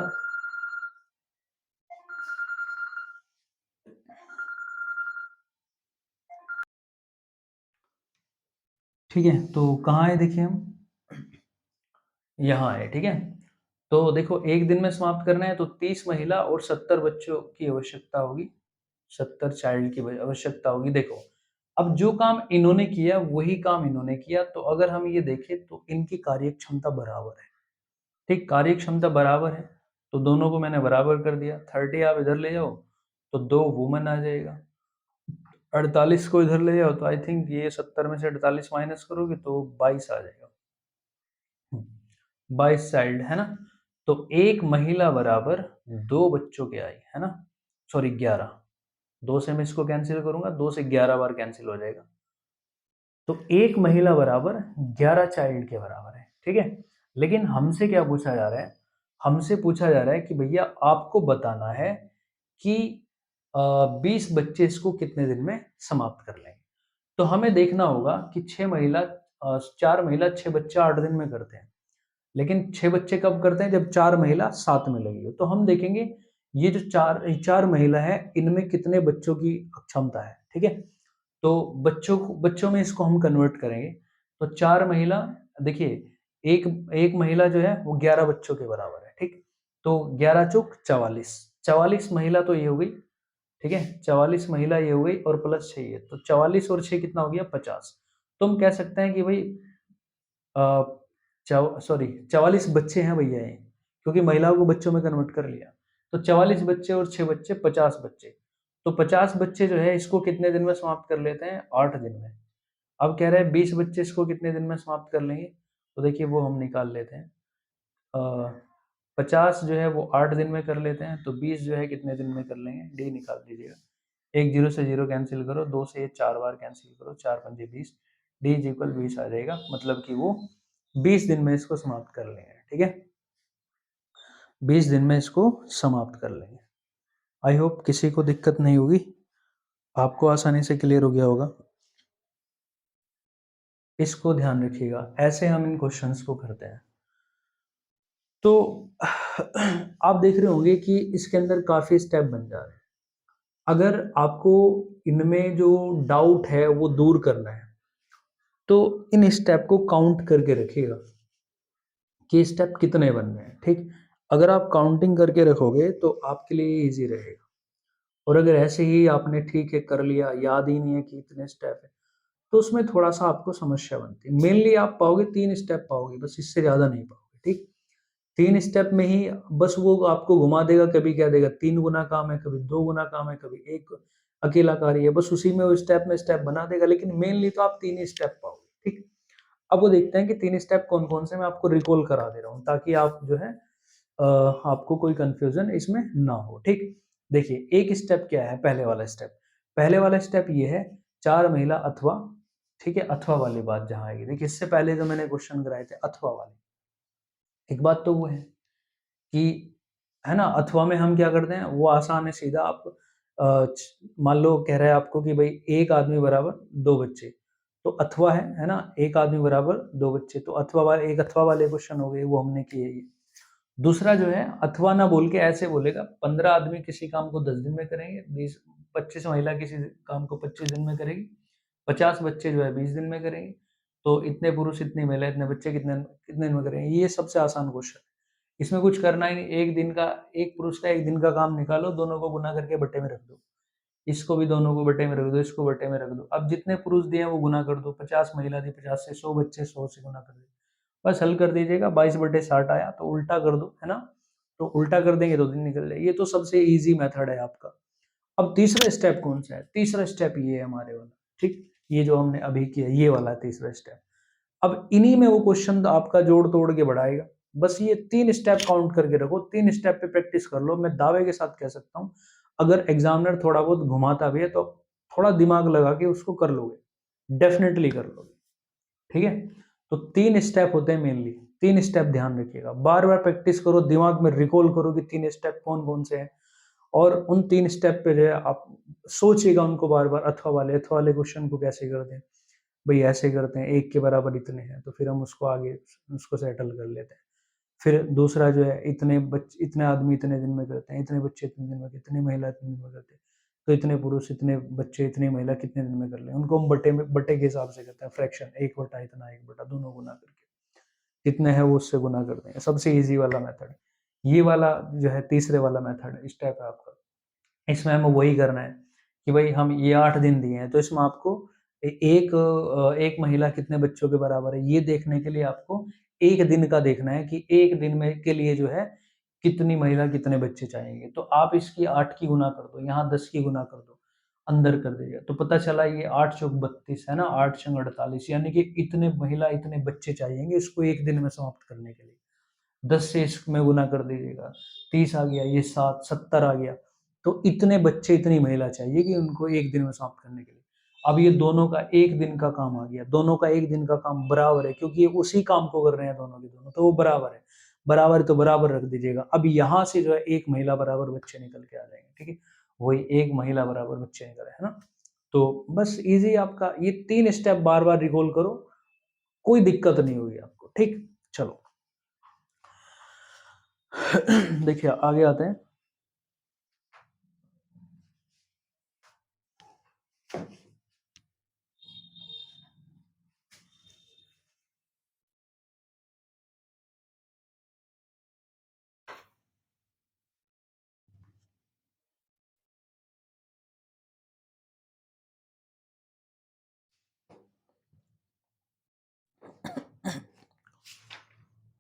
Speaker 1: ठीक है? तो कहाँ है देखिए हम, यहाँ है, ठीक है? तो देखो, 1 दिन में समाप्त करना है तो 30 महिला और 70 बच्चों की आवश्यकता होगी, 70 चाइल्ड की आवश्यकता होगी। देखो, अब जो काम इन्होंने किया वही काम इन्होंने किया, तो अगर हम ये देखें तो इनकी कार्य क्षमता बराबर है, ठीक? कार्य क्षमता बराबर है, तो दोनों को मैंने बराबर कर दिया। 30 आप इधर ले जाओ तो 2 वुमन आ जाएगा, 48 को इधर ले जाओ तो आई थिंक ये 70 में से 48 माइनस करोगे तो 22 आ जाएगा, 22 चाइल्ड, है ना? तो एक महिला बराबर 2 बच्चों के आई, है ना? सॉरी 11, 2 से मैं इसको कैंसिल करूंगा, 2 से 11 बार कैंसिल हो जाएगा, तो एक महिला बराबर 11 चाइल्ड के बराबर है, ठीक है? लेकिन हमसे क्या पूछा जा रहा है? हमसे पूछा जा रहा है कि भैया आपको बताना है कि 20 बच्चे इसको कितने दिन में समाप्त कर लेंगे। तो हमें देखना होगा कि 4 महिला 6 बच्चे 8 दिन में करते हैं, लेकिन 6 बच्चे कब करते हैं? जब 4 महिला साथ में लगी हो। तो हम देखेंगे ये जो 4 महिला है, इनमें कितने बच्चों की क्षमता है, ठीक है? तो बच्चों में इसको हम कन्वर्ट करेंगे, तो 4 महिला, देखिए, एक एक महिला जो है वो 11 बच्चों के बराबर है, ठीक? तो 11 चौक 44, 44 महिला तो ये हो गई, ठीक है? 44 महिला ये हो गई और प्लस 6 ये, तो 44 और 6 कितना हो गया? 50। तो हम कह सकते हैं कि भाई अ, 44 बच्चे हैं भैया ये, क्योंकि महिलाओं को बच्चों में कन्वर्ट कर लिया। तो 44 बच्चे और 6 बच्चे 50 बच्चे। तो 50 बच्चे जो है इसको कितने दिन में समाप्त कर लेते हैं? 8 दिन में। अब कह रहे हैं 20 बच्चे इसको कितने दिन में समाप्त कर लेंगे? तो देखिए, वो हम निकाल लेते हैं। 50 जो है वो 8 दिन में कर लेते हैं, तो 20 जो है कितने दिन में कर लेंगे? डी निकाल दीजिएगा। एक जीरो से जीरो कैंसिल करो, 2 से ये 4 बार कैंसिल करो, 4 पंजे 20, डी इज इक्वल 20 आ जाएगा, मतलब कि वो 20 दिन में इसको समाप्त कर लेंगे, ठीक है? 20 दिन में इसको समाप्त कर लेंगे। आई होप किसी को दिक्कत नहीं होगी, आपको आसानी से क्लियर हो गया होगा। इसको ध्यान रखिएगा, ऐसे हम इन क्वेश्चंस को करते हैं। तो आप देख रहे होंगे कि इसके अंदर काफ़ी स्टेप बन जा रहे हैं। अगर आपको इनमें जो डाउट है वो दूर करना है, तो इन स्टेप को काउंट करके रखिएगा कि स्टेप कितने बन रहे हैं, ठीक? अगर आप काउंटिंग करके रखोगे तो आपके लिए इजी रहेगा। और अगर ऐसे ही आपने ठीक है कर लिया, याद ही नहीं है कि इतने स्टेप है, तो उसमें थोड़ा सा आपको समस्या बनती है। मेनली आप पाओगे 3 स्टेप पाओगे, बस इससे ज़्यादा नहीं पाओगे, ठीक? 3 स्टेप में ही बस वो आपको घुमा देगा, कभी कह देगा 3 गुना काम है, कभी 2 गुना काम है, कभी 1 अकेला कार्य है, बस उसी में वो स्टेप में स्टेप बना देगा, लेकिन मेनली तो आप 3 ही स्टेप पाओगे, ठीक। अब वो देखते हैं कि 3 स्टेप कौन-कौन से, मैं आपको रिकॉल करा दे रहा हूँ ताकि आप जो है आपको कोई कंफ्यूजन इसमें ना हो, ठीक। देखिए, एक स्टेप क्या है, पहले वाला स्टेप, पहले वाला स्टेप ये है 4 महिला अथवा, ठीक है, अथवा वाली बात जहाँ आएगी। देखिए, इससे पहले जो मैंने क्वेश्चन कराए थे अथवा वाले, एक बात तो वो है कि, है ना, अथवा में हम क्या करते हैं, वो आसान है, सीधा आप मान लो कह रहा है आपको कि भाई एक आदमी बराबर 2 बच्चे, तो अथवा है ना, एक आदमी बराबर 2 बच्चे, तो अथवा वाले, एक अथवा वाले क्वेश्चन हो गए, वो हमने किए ये। दूसरा जो है अथवा ना बोल के ऐसे बोलेगा, 15 आदमी किसी काम को 10 दिन में करेंगे, 25 महिला किसी काम को 25 दिन में करेगी, 50 बच्चे जो है 20 दिन में करेंगे, तो इतने पुरुष इतनी महिला इतने बच्चे कितने कितने दिन में करेंगे। ये सबसे आसान क्वेश्चन है, इसमें कुछ करना ही नहीं, एक दिन का, एक पुरुष का एक दिन का काम निकालो, दोनों को गुना करके बट्टे में रख दो, इसको भी दोनों को बट्टे में रख दो, इसको बट्टे में रख दो, अब जितने पुरुष दिए वो गुना कर दो, 50 महिला दी 50 से, 100 बच्चे 100 से गुना कर दो, बस हल कर दीजिएगा, 22/60 आया, तो उल्टा कर दो, है ना, तो उल्टा कर देंगे तो दिन निकल जाए। ये तो सबसे इजी मेथड है आपका। अब तीसरा स्टेप कौन सा है, तीसरा स्टेप ये है हमारे वाला, ठीक, ये जो हमने अभी किया ये वाला तीसरा स्टेप। अब इन्हीं में वो क्वेश्चन आपका जोड़ तोड़ के बढ़ाएगा, बस ये 3 स्टेप काउंट करके रखो, 3 स्टेप पे प्रैक्टिस कर लो। मैं दावे के साथ कह सकता हूँ, अगर एग्जामिनर थोड़ा बहुत घुमाता भी है तो थोड़ा दिमाग लगा के उसको कर लोगे, डेफिनेटली कर लोगे, ठीक है। तो 3 स्टेप होते हैं मेनली, 3 स्टेप ध्यान रखिएगा, बार बार प्रैक्टिस करो, दिमाग में रिकॉल करो कि 3 स्टेप कौन कौन से हैं, और उन 3 स्टेप पे जो है आप सोचिएगा उनको बार बार, अथवा वाले क्वेश्चन को कैसे करते हैं, भाई ऐसे करते हैं, एक के बराबर इतने हैं, तो फिर हम उसको आगे उसको सेटल कर लेते हैं। फिर दूसरा जो है, इतने आदमी इतने दिन में करते हैं, इतने बच्चे इतने दिन में करते हैं, इतनी महिला इतने दिन में करते हैं, तो इतने पुरुष इतने बच्चे इतनी महिला कितने दिन में कर लें, उनको हम बट्टे के हिसाब से करते हैं, फ्रैक्शन, एक बटा इतना, एक बटा दोनों गुना करके कितने हैं वो उससे गुना कर देंगे, सबसे ईजी वाला मेथड। ये वाला जो है तीसरे वाला मेथड स्टेप है आपका, इसमें हमें वही करना है कि भाई हम ये 8 दिन दिए हैं, तो इसमें आपको एक महिला कितने बच्चों के बराबर है, ये देखने के लिए आपको एक दिन का देखना है कि एक दिन में के लिए जो है कितनी महिला कितने बच्चे चाहिए, तो आप इसकी 8 की गुना कर दो, यहाँ 10 की गुना कर दो, अंदर कर दीजिए, तो पता चला ये 8 चौक 32 है ना, 8 छंग 48, यानी कि इतने महिला इतने बच्चे चाहिए इसको एक दिन में समाप्त करने के लिए। 10 से इसमें गुना कर दीजिएगा, 30 आ गया, ये 7 70 आ गया, तो इतने बच्चे इतनी महिला चाहिए कि उनको एक दिन में समाप्त करने के लिए। अब ये दोनों का एक दिन का काम आ गया, दोनों का एक दिन का काम बराबर है, क्योंकि ये उसी काम को कर रहे हैं दोनों के दोनों, तो वो बराबर है, बराबर तो बराबर रख दीजिएगा। अब यहाँ से जो है एक महिला बराबर बच्चे निकल के आ जाएंगे, ठीक है, वही एक महिला बराबर बच्चे निकले, है ना। तो बस इजी आपका, ये 3 स्टेप बार बार रिकॉल करो, कोई दिक्कत नहीं होगी आपको, ठीक। चलो देखिए आगे आते हैं।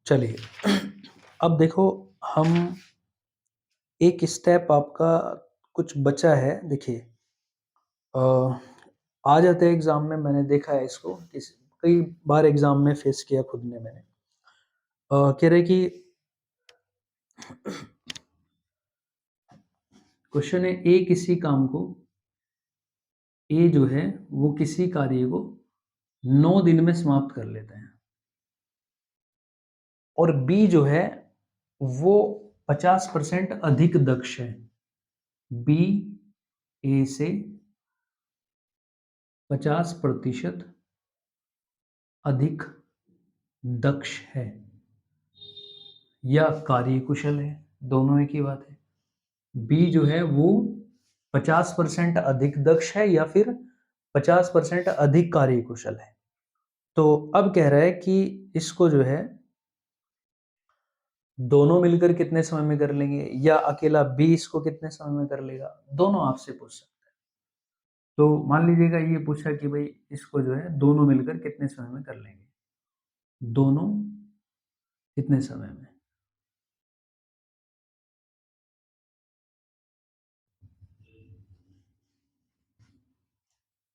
Speaker 1: चलिए अब देखो, हम एक स्टेप आपका कुछ बचा है, देखिए अ, आ जाते हैं एग्जाम में, मैंने देखा है इसको कई बार एग्जाम में फेस किया खुद ने मैंने। कह रहे कि क्वेश्चन है, ए किसी काम को, ए जो है वो किसी कार्य को 9 दिन में समाप्त कर लेते हैं, और बी जो है वो 50% अधिक दक्ष है, बी ए से 50% अधिक दक्ष है या कार्यकुशल है, दोनों एक ही बात है। बी जो है वो 50% अधिक दक्ष है या फिर 50% अधिक कार्यकुशल है। तो अब कह रहा है कि इसको जो है दोनों मिलकर कितने समय में कर लेंगे, या अकेला बी इसको कितने समय में कर लेगा, दोनों आपसे पूछ सकते हैं। तो मान लीजिएगा ये पूछा कि भाई इसको जो है दोनों मिलकर कितने समय में कर लेंगे, दोनों कितने समय में,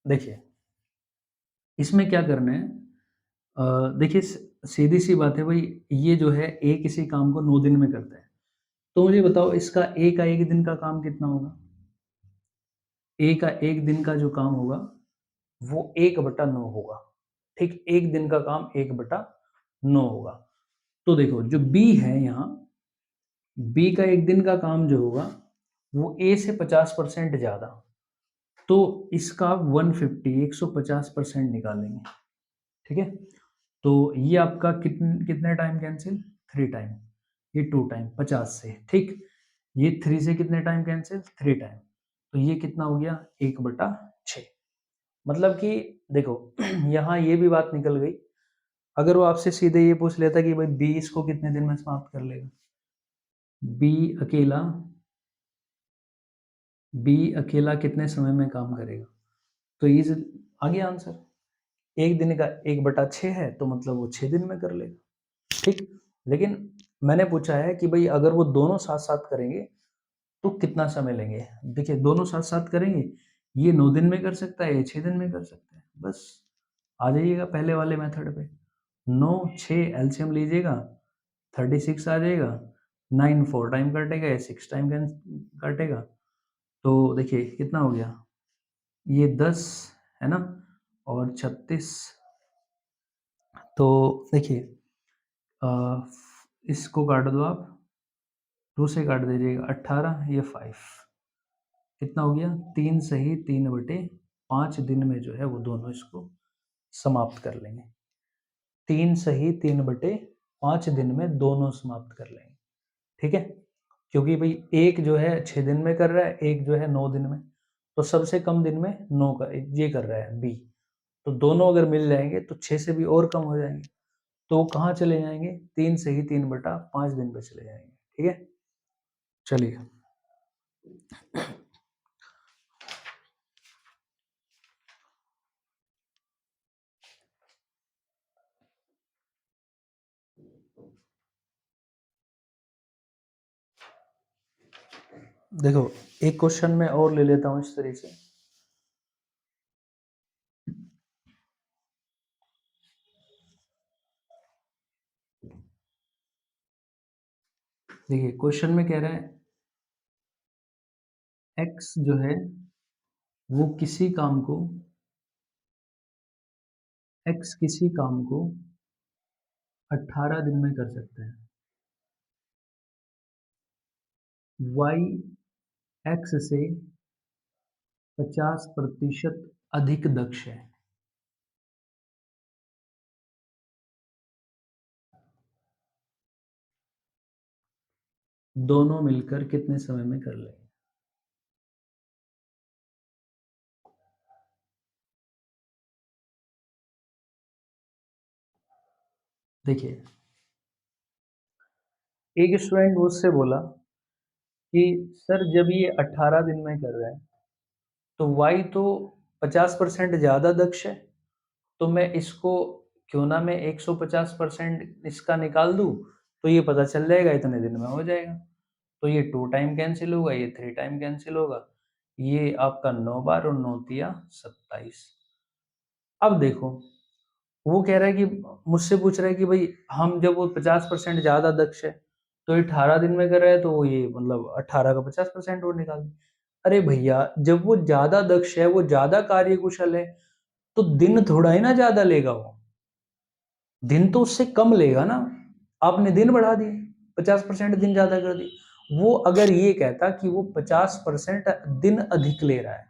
Speaker 1: देखिए, इसमें क्या करना है, देखिए सीधी सी बात है भाई, ये जो है ए किसी काम को 9 दिन में करता है, तो मुझे बताओ इसका ए का 1 दिन का काम कितना होगा? ए का 1 दिन का जो काम होगा वो 1/9 होगा। ठीक, 1 दिन का काम 1/9 होगा। तो देखो जो बी है यहाँ, बी का 1 दिन का काम जो होगा वो ए से 50% ज़्यादा, तो इसका 150 निकालेंगे। ठीक है, तो ये आपका कितने टाइम कैंसिल, 3 टाइम, ये 2 टाइम 50 से, ठीक, ये 3 से कितने टाइम कैंसिल, 3 टाइम, तो ये कितना हो गया 1/6। मतलब कि देखो यहाँ ये भी बात निकल गई। अगर वो आपसे सीधे ये पूछ लेता कि भाई बी इसको कितने दिन में समाप्त कर लेगा, बी अकेला, बी अकेला कितने समय में काम करेगा, तो ये आ गया आंसर। 1 दिन का 1/6 है, तो मतलब वो 6 दिन में कर लेगा। ठीक, लेकिन मैंने पूछा है कि भाई अगर वो दोनों साथ साथ करेंगे तो कितना समय लेंगे। देखिए दोनों साथ साथ करेंगे, ये 9 दिन में कर सकता है, ये 6 दिन में कर सकता है। बस आ जाइएगा पहले वाले मेथड पे, 9 6 एलसीएम लीजिएगा, 36 आ जाएगा, 9 4 टाइम कटेगा, या 6 टाइम कटेगा, तो देखिए कितना हो गया, ये 10 है ना, और 36, तो देखिए अ, इसको काट दो आप, 2 से काट दीजिएगा 18, ये 5, कितना हो गया 3 सही 3/5 दिन में जो है वो दोनों इसको समाप्त कर लेंगे। 3 सही 3/5 दिन में दोनों समाप्त कर लेंगे। ठीक है, क्योंकि भाई एक जो है 6 दिन में कर रहा है, एक जो है 9 दिन में, तो सबसे कम दिन में 9 का ये कर रहा है बी, तो दोनों अगर मिल जाएंगे तो 6 से भी और कम हो जाएंगे, तो वो कहाँ चले जाएंगे, 3 सही 3/5 दिन पे चले जाएंगे। ठीक है, चलिए देखो, एक क्वेश्चन मैं और ले लेता हूँ इस तरीके से। देखिए क्वेश्चन में कह रहा है एक्स जो है वो किसी काम को, एक्स किसी काम को 18 दिन में कर सकता है, वाई एक्स से 50% अधिक दक्ष है। दोनों मिलकर कितने समय में कर लेंगे? देखिए, एक स्टूडेंट मुझसे बोला कि सर जब ये 18 दिन में कर रहा है तो वाई तो 50% ज़्यादा दक्ष है, तो मैं इसको क्यों ना मैं 150% इसका निकाल दूँ, तो ये पता चल जाएगा इतने दिन में हो जाएगा। तो ये 2 टाइम कैंसल होगा, ये 3 टाइम कैंसल होगा, ये आपका 9 बार और 9 तिया 27। अब देखो, वो कह रहा है कि मुझसे पूछ रहा है कि भाई हम जब वो 50% ज़्यादा दक्ष है, तो ये 18 दिन में कर रहा है, तो वो ये मतलब 18 का 50% और निकाल दें। अरे भैया, जब वो ज़्यादा दक्ष है, वो ज़्यादा कार्यकुशल है, तो दिन थोड़ा ही ना ज़्यादा लेगा वो, दिन तो उससे कम लेगा ना। आपने दिन बढ़ा दिए, 50% दिन ज़्यादा कर दिए। वो अगर ये कहता कि वो 50% दिन अधिक ले रहा है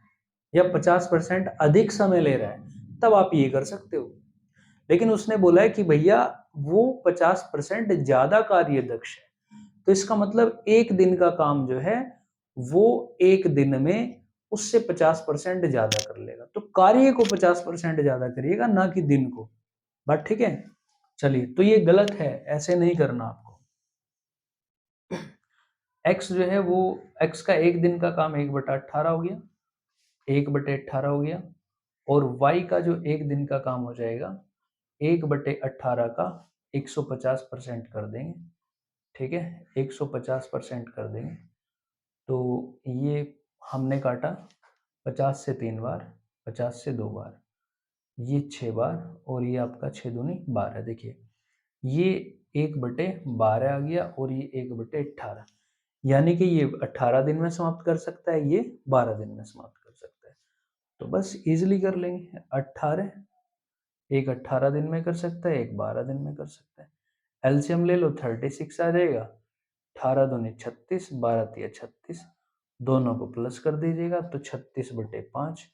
Speaker 1: या 50% अधिक समय ले रहा है, तब आप ये कर सकते हो। लेकिन उसने बोला है कि भैया वो 50% ज़्यादा कार्य दक्ष है, तो इसका मतलब एक दिन का काम जो है वो एक दिन में उससे 50% ज़्यादा कर लेगा। तो कार्य को 50% ज़्यादा करिएगा, ना कि दिन को। बात ठीक है? चलिए, तो ये गलत है, ऐसे नहीं करना आपको। x जो है वो, x का एक दिन का काम 1/18 हो गया, 1/18 हो गया, और y का जो एक दिन का काम हो जाएगा 1/18 का 150% कर देंगे। ठीक है, 150% कर देंगे, तो ये हमने काटा 50 से 3 बार, 50 से 2 बार, ये 6 बार और ये आपका 6 दूनी 12। देखिए ये 1/12 आ गया और ये 1/18, यानी कि ये 18 दिन में समाप्त कर सकता है, ये 12 दिन में समाप्त कर सकता है। तो बस इजीली कर लेंगे। 18, एक 18 दिन में कर सकता है, एक 12 दिन में कर सकता है। एलसीएम ले लो, 36 आ जाएगा। 18 दूनी 36, 12 तिया 36, दोनों को प्लस कर दीजिएगा तो 36/5,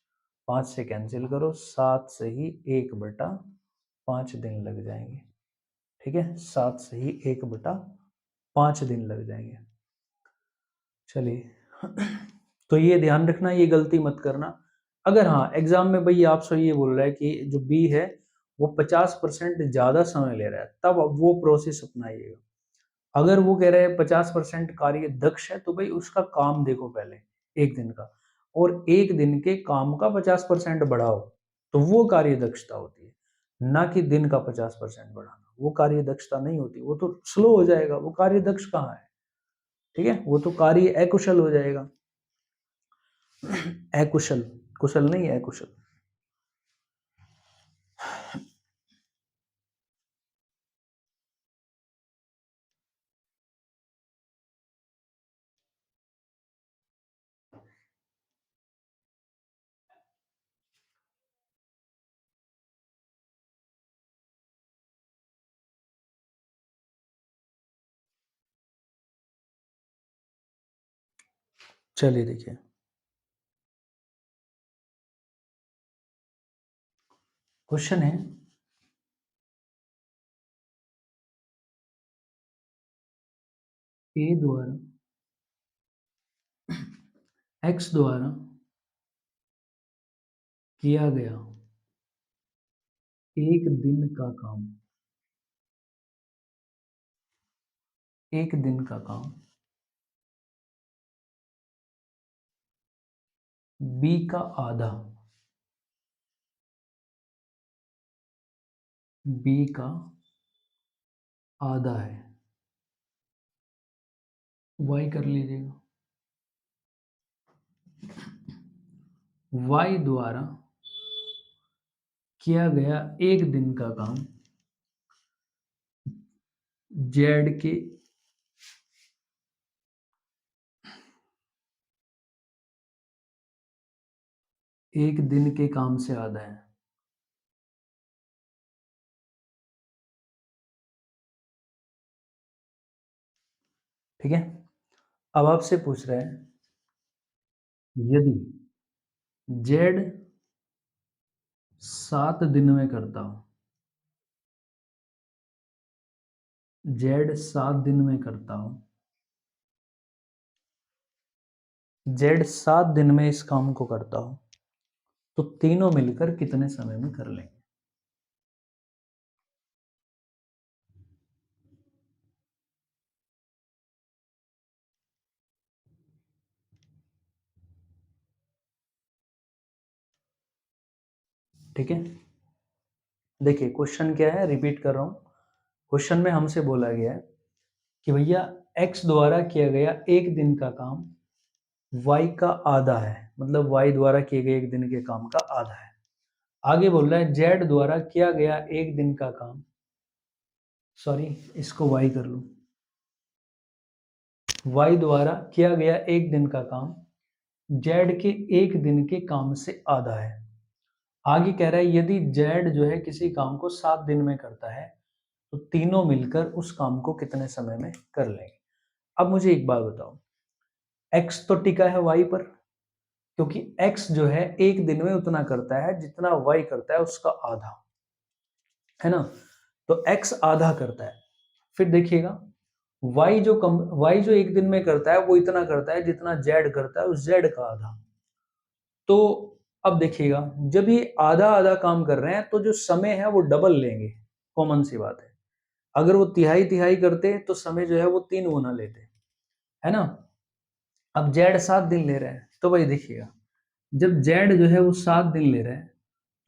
Speaker 1: 5 से कैंसिल करो, 7 से ही 1/5 दिन लग जाएंगे। ठीक है, 7 से ही 1/5 दिन लग जाएंगे। चलिए तो ये ध्यान रखना, ये गलती मत करना। अगर हाँ एग्जाम में भाई आपसे ये बोल रहा है कि जो बी है वो 50% ज्यादा समय ले रहा है, तब वो प्रोसेस अपनाइएगा। अगर वो कह रहा है 50% कार्य दक्ष है, तो भाई उसका काम देखो पहले, एक दिन का, और एक दिन के काम का 50% बढ़ाओ, तो वो कार्य दक्षता होती है। ना कि दिन का 50% बढ़ाना, वो कार्य दक्षता नहीं होती, वो तो स्लो हो जाएगा, वो कार्य दक्ष कहाँ है। ठीक है, वो तो कार्य अकुशल हो जाएगा। अकुशल, कुशल नहीं है, अकुशल। चलिए देखिए, क्वेश्चन है ए द्वारा एक्स द्वारा किया गया एक दिन का काम, एक दिन का काम बी का आधा, बी का आधा है, वाई कर लीजिएगा। वाई द्वारा किया गया एक दिन का काम जेड के एक दिन के काम से आधा है। ठीक है, अब आपसे पूछ रहे हैं यदि जेड 7 दिन में करता हूं, जेड 7 दिन में करता हूं, जेड 7 दिन में इस काम को करता हूं, तो तीनों मिलकर कितने समय में कर लेंगे। ठीक है, देखिए क्वेश्चन क्या है, रिपीट कर रहा हूं। क्वेश्चन में हमसे बोला गया है कि भैया एक्स द्वारा किया गया एक दिन का काम वाई का आधा है, मतलब वाई द्वारा किए गए एक दिन के काम का आधा है। आगे बोल रहा है जेड द्वारा किया गया एक दिन का काम, सॉरी इसको वाई कर लूं, वाई द्वारा किया गया एक दिन का काम जेड के एक दिन के काम से आधा है। आगे कह रहा है यदि जेड जो है किसी काम को 7 दिन में करता है, तो तीनों मिलकर उस काम को कितने समय में कर लेंगे। अब मुझे एक बात बताओ, एक्स तो टिका है वाई पर, क्योंकि एक्स जो है एक दिन में उतना करता है जितना वाई करता है उसका आधा, है ना। तो एक्स आधा करता है, फिर देखिएगा वाई जो एक दिन में करता है वो इतना करता है जितना जेड करता है उस जेड का आधा। तो अब देखिएगा जब ये आधा आधा काम कर रहे हैं तो जो समय है वो डबल लेंगे, कॉमन सी बात है। अगर वो तिहाई तिहाई करते तो समय जो है वो 3 गुना लेते, है ना। अब जेड 7 दिन ले रहे हैं, तो भाई देखिएगा जब जेड जो है वो 7 दिन ले रहे हैं,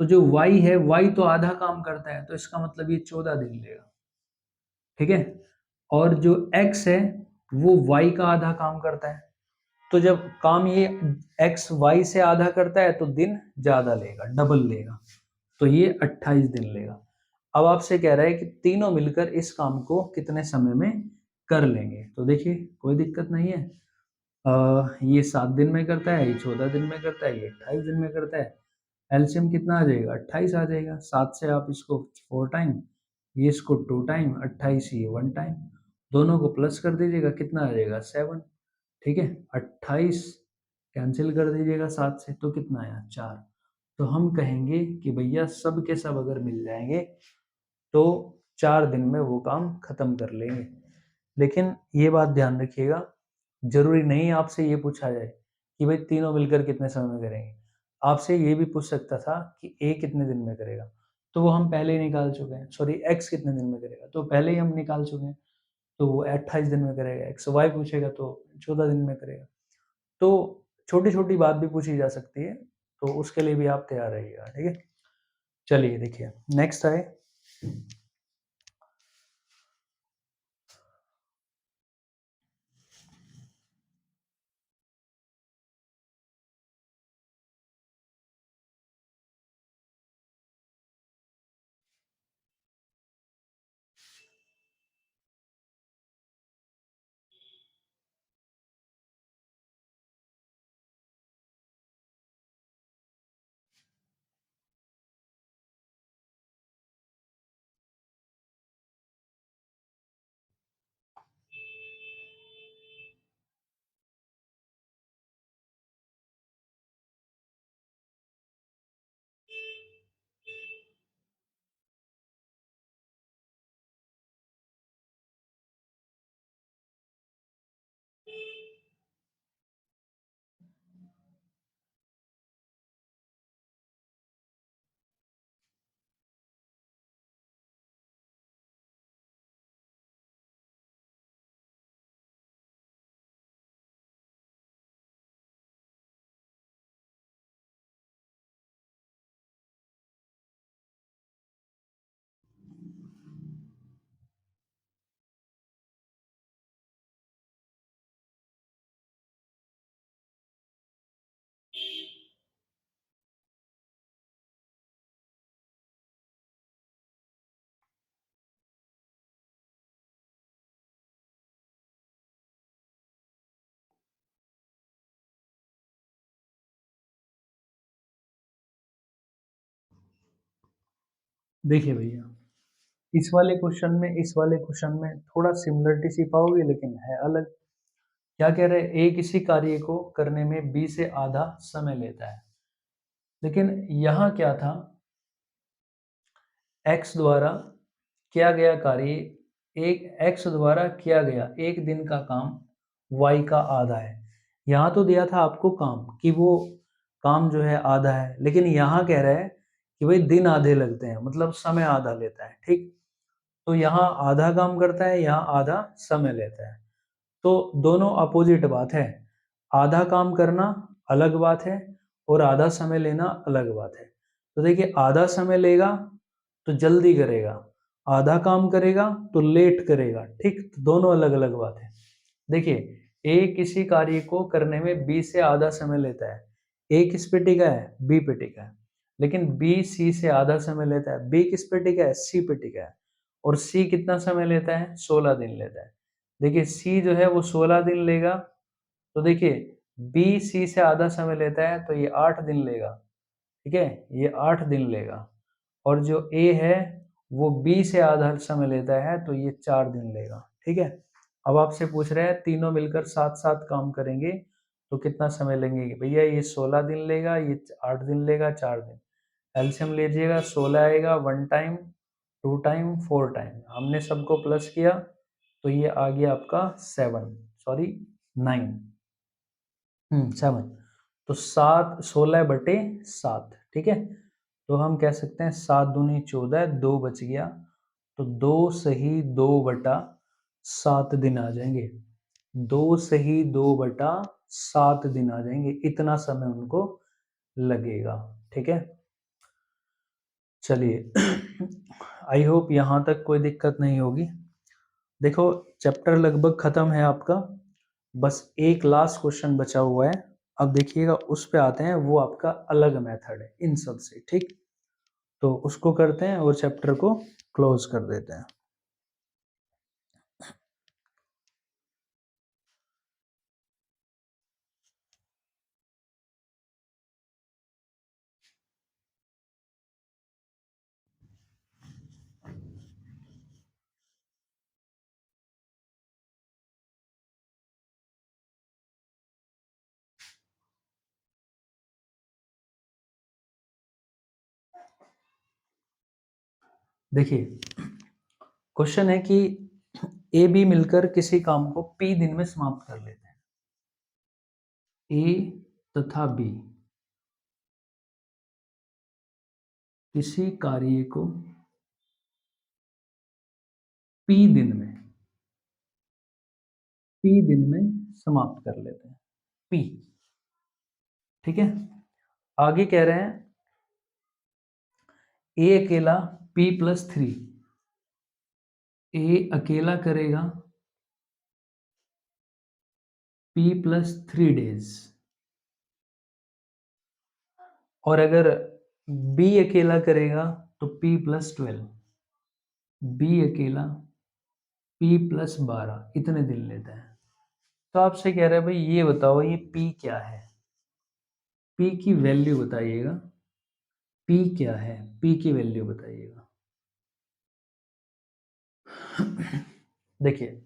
Speaker 1: तो जो वाई है वाई तो आधा काम करता है, तो इसका मतलब ये 14 दिन लेगा। ठीक है, और जो एक्स है वो वाई का आधा काम करता है, तो जब काम ये एक्स वाई से आधा करता है तो दिन ज़्यादा लेगा, डबल लेगा, तो ये 28 दिन लेगा। अब आपसे कह रहा है कि तीनों मिलकर इस काम को कितने समय में कर लेंगे। तो देखिए कोई दिक्कत नहीं है, ये 7 दिन में करता है, ये 14 दिन में करता है, ये 28 दिन में करता है। एलसीएम कितना आ जाएगा? 28 आ जाएगा। 7 से आप इसको 4 टाइम, ये इसको 2 टाइम, 28 ये 1 टाइम, दोनों को प्लस कर दीजिएगा, कितना आ जाएगा? 7। ठीक है, 28 कैंसिल कर दीजिएगा 7 से, तो कितना आया? 4। तो हम कहेंगे कि भैया सब के सब अगर मिल जाएंगे तो 4 दिन में वो काम खत्म कर लेंगे। लेकिन ये बात ध्यान रखिएगा, जरूरी नहीं आपसे ये पूछा जाए कि भाई तीनों मिलकर कितने समय में करेंगे। आपसे ये भी पूछ सकता था कि ए कितने दिन में करेगा, तो वो हम पहले ही निकाल चुके हैं। सॉरी, एक्स कितने दिन में करेगा, तो पहले ही हम निकाल चुके हैं, तो वो 28 दिन में करेगा। एक्स वाई पूछेगा तो 14 दिन में करेगा। तो छोटी छोटी बात भी पूछी जा सकती है, तो उसके लिए भी आप तैयार रहिएगा। ठीक है, चलिए देखिए नेक्स्ट है। देखिए भैया, इस वाले क्वेश्चन में थोड़ा सिमिलरिटी सी पाओगे, लेकिन है अलग। क्या कह रहे हैं? ए किसी कार्य को करने में बी से आधा समय लेता है, लेकिन यहाँ क्या था? एक्स द्वारा किया गया कार्य, एक एक्स द्वारा किया गया एक दिन का काम वाई का आधा है। यहाँ तो दिया था आपको काम कि वो काम जो है आधा है, लेकिन यहाँ कह रहा है कि भाई दिन आधे लगते हैं, मतलब समय आधा लेता है। ठीक, तो यहाँ आधा काम करता है, यहाँ आधा समय लेता है, तो दोनों अपोजिट बात है। आधा काम करना अलग बात है और आधा समय लेना अलग बात है। तो देखिए, आधा समय लेगा तो जल्दी करेगा, आधा काम करेगा तो लेट करेगा। ठीक, तो दोनों अलग अलग बात है। देखिए, ए किसी कार्य को करने में बी से आधा समय लेता है। ए किस पे टिका है? बी पे टिका है। लेकिन बी सी से आधा समय लेता है। बी किस पे टिका है? सी पे टिका है। और सी कितना समय लेता है? 16 दिन लेता है। देखिए, सी जो है वो 16 दिन लेगा, तो देखिए बी सी से आधा समय लेता है तो ये 8 दिन लेगा। ठीक है, ये 8 दिन लेगा। और जो ए है वो बी से आधा समय लेता है तो ये 4 दिन लेगा। ठीक है, अब आपसे पूछ रहे हैं तीनों मिलकर साथ साथ काम करेंगे तो कितना समय लेंगे? भैया ये 16 दिन लेगा, ये 8 दिन लेगा, 4 दिन। एलसीएम लीजिएगा, 16 आएगा 1 टाइम, 2 टाइम, 4 टाइम, हमने सबको प्लस किया तो ये आ गया आपका 7, सॉरी 9, 7। तो 7 16/7। ठीक है, तो हम कह सकते हैं 7 दूनी 14, 2 बच गया, तो 2 सही 2/7 दिन आ जाएंगे। 2 सही 2/7 दिन आ जाएंगे, इतना समय उनको लगेगा। ठीक है, चलिए आई होप यहाँ तक कोई दिक्कत नहीं होगी। देखो, चैप्टर लगभग खत्म है आपका। बस एक लास्ट क्वेश्चन बचा हुआ है। अब देखिएगा उस पे आते हैं, वो आपका अलग मेथड है इन सब से, ठीक। तो उसको करते हैं और चैप्टर को क्लोज कर देते हैं। देखिए क्वेश्चन है कि ए बी मिलकर किसी काम को पी दिन में समाप्त कर लेते हैं। ए तथा बी किसी कार्य को पी दिन में समाप्त कर लेते हैं। पी, ठीक है। आगे कह रहे हैं ए अकेला P+3, ए अकेला करेगा P+3 days, और अगर बी अकेला करेगा तो P+12, बी अकेला P+12 इतने दिन लेता है। तो आपसे कह रहा है भाई ये बताओ ये P क्या है, P की वैल्यू बताइएगा। P क्या है, P की वैल्यू बताइएगा। देखिए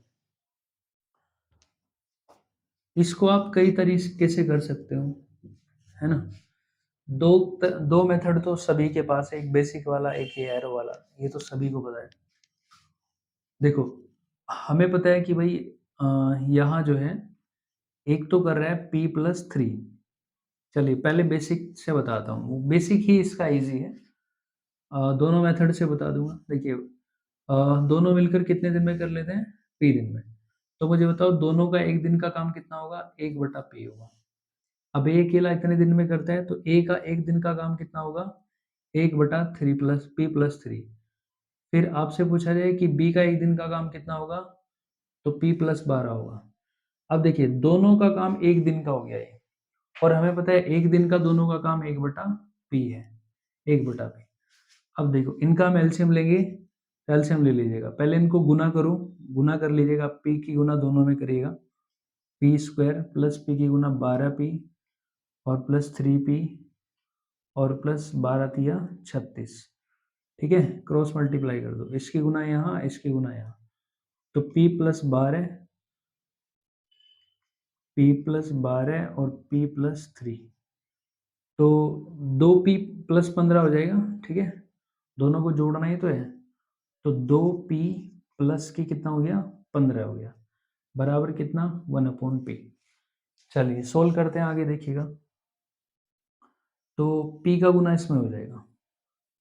Speaker 1: इसको आप कई तरीके से कर सकते हो, है ना। दो दो मेथड तो सभी के पास है, एक बेसिक वाला एक ये एरो वाला, ये तो सभी को पता है। देखो हमें पता है कि भाई यहाँ जो है एक तो कर रहा है P+3। चलिए पहले बेसिक से बताता हूँ, बेसिक ही इसका इजी है। दोनों मेथड से बता दूंगा। देखिए दोनों मिलकर कितने दिन में कर लेते हैं, P दिन में। तो मुझे बताओ दोनों का एक दिन का काम कितना होगा, 1/P होगा। अब ए अकेला इतने दिन में करता है तो ए का एक दिन का काम कितना होगा, 1/3 प्लस P+3। फिर आपसे पूछा जाए कि बी का एक दिन का काम कितना होगा, तो P+12 होगा। अब देखिए दोनों का काम एक दिन का हो गया ये, और हमें पता है एक दिन का दोनों का काम 1/P है, 1/P। अब देखो इनका हम एलसीएम लेंगे, एलसीएम ले लीजिएगा। पहले इनको गुना करो, गुना कर लीजिएगा, P की गुना दोनों में करिएगा, P² प्लस P की गुना 12P और प्लस 3P और प्लस 12×3 = 36, ठीक है। क्रॉस मल्टीप्लाई कर दो, इसकी गुना यहाँ इसकी गुना यहाँ, तो P+12, P+12 और P+3, तो 2P+15 हो जाएगा, ठीक है। दोनों को जोड़ना ही तो है, तो 2P प्लस की कितना हो गया, 15 हो गया, बराबर कितना, 1/P। चलिए सोल्व करते हैं, आगे देखिएगा। तो P का गुना इसमें हो जाएगा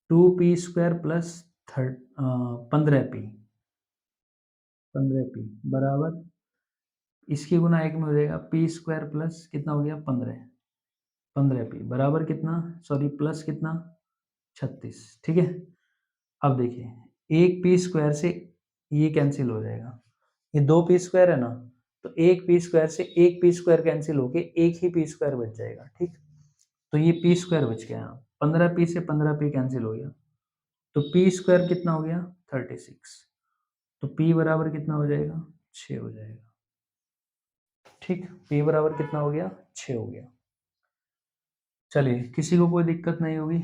Speaker 1: 2P² प्लस 15P बराबर, इसकी गुना एक में हो जाएगा P² प्लस कितना हो गया 15P बराबर कितना, सॉरी प्लस कितना 36, ठीक है। अब देखिए एक P² से ये कैंसिल हो जाएगा, ये 2P² है ना, तो एक P² से एक P² कैंसिल होके एक ही P² बच जाएगा, ठीक। तो ये P² बच गया, 15P से 15P कैंसिल हो गया, तो P² कितना हो गया 36, तो P बराबर कितना हो जाएगा 6 हो जाएगा, ठीक। P बराबर कितना हो गया 6 हो गया। चलिए किसी को कोई दिक्कत नहीं होगी।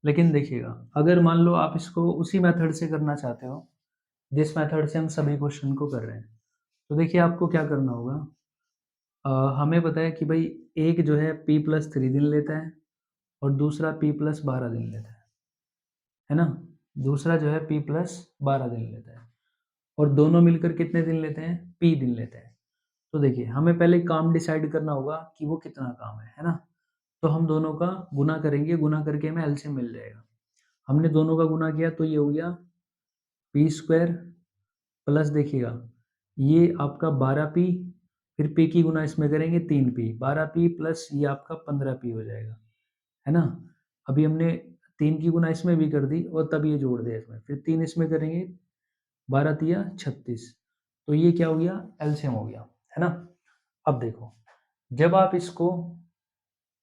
Speaker 1: लेकिन देखिएगा अगर मान लो आप इसको उसी मेथड से करना चाहते हो जिस मेथड से हम सभी क्वेश्चन को कर रहे हैं, तो देखिए आपको क्या करना होगा। हमें पता है कि भाई एक जो है P+3 दिन लेता है और दूसरा P+12 दिन लेता है ना। दूसरा जो है P+12 दिन लेता है और दोनों मिलकर कितने दिन लेते हैं, P दिन लेते हैं। तो देखिए हमें पहले काम डिसाइड करना होगा कि वो कितना काम है ना। तो हम दोनों का गुना करेंगे, गुना करके हमें एलसीएम मिल जाएगा। हमने दोनों का गुना किया तो ये हो गया P² प्लस देखिएगा ये आपका 12P, फिर P की गुना इसमें करेंगे 3P, 12P प्लस ये आपका 15P हो जाएगा, है ना। अभी हमने 3 की गुना इसमें भी कर दी और तब ये जोड़ दिया इसमें, फिर 3 इसमें करेंगे, 12×3 = 36, तो ये क्या हो गया, एलसीएम हो गया, है ना। अब देखो, जब आप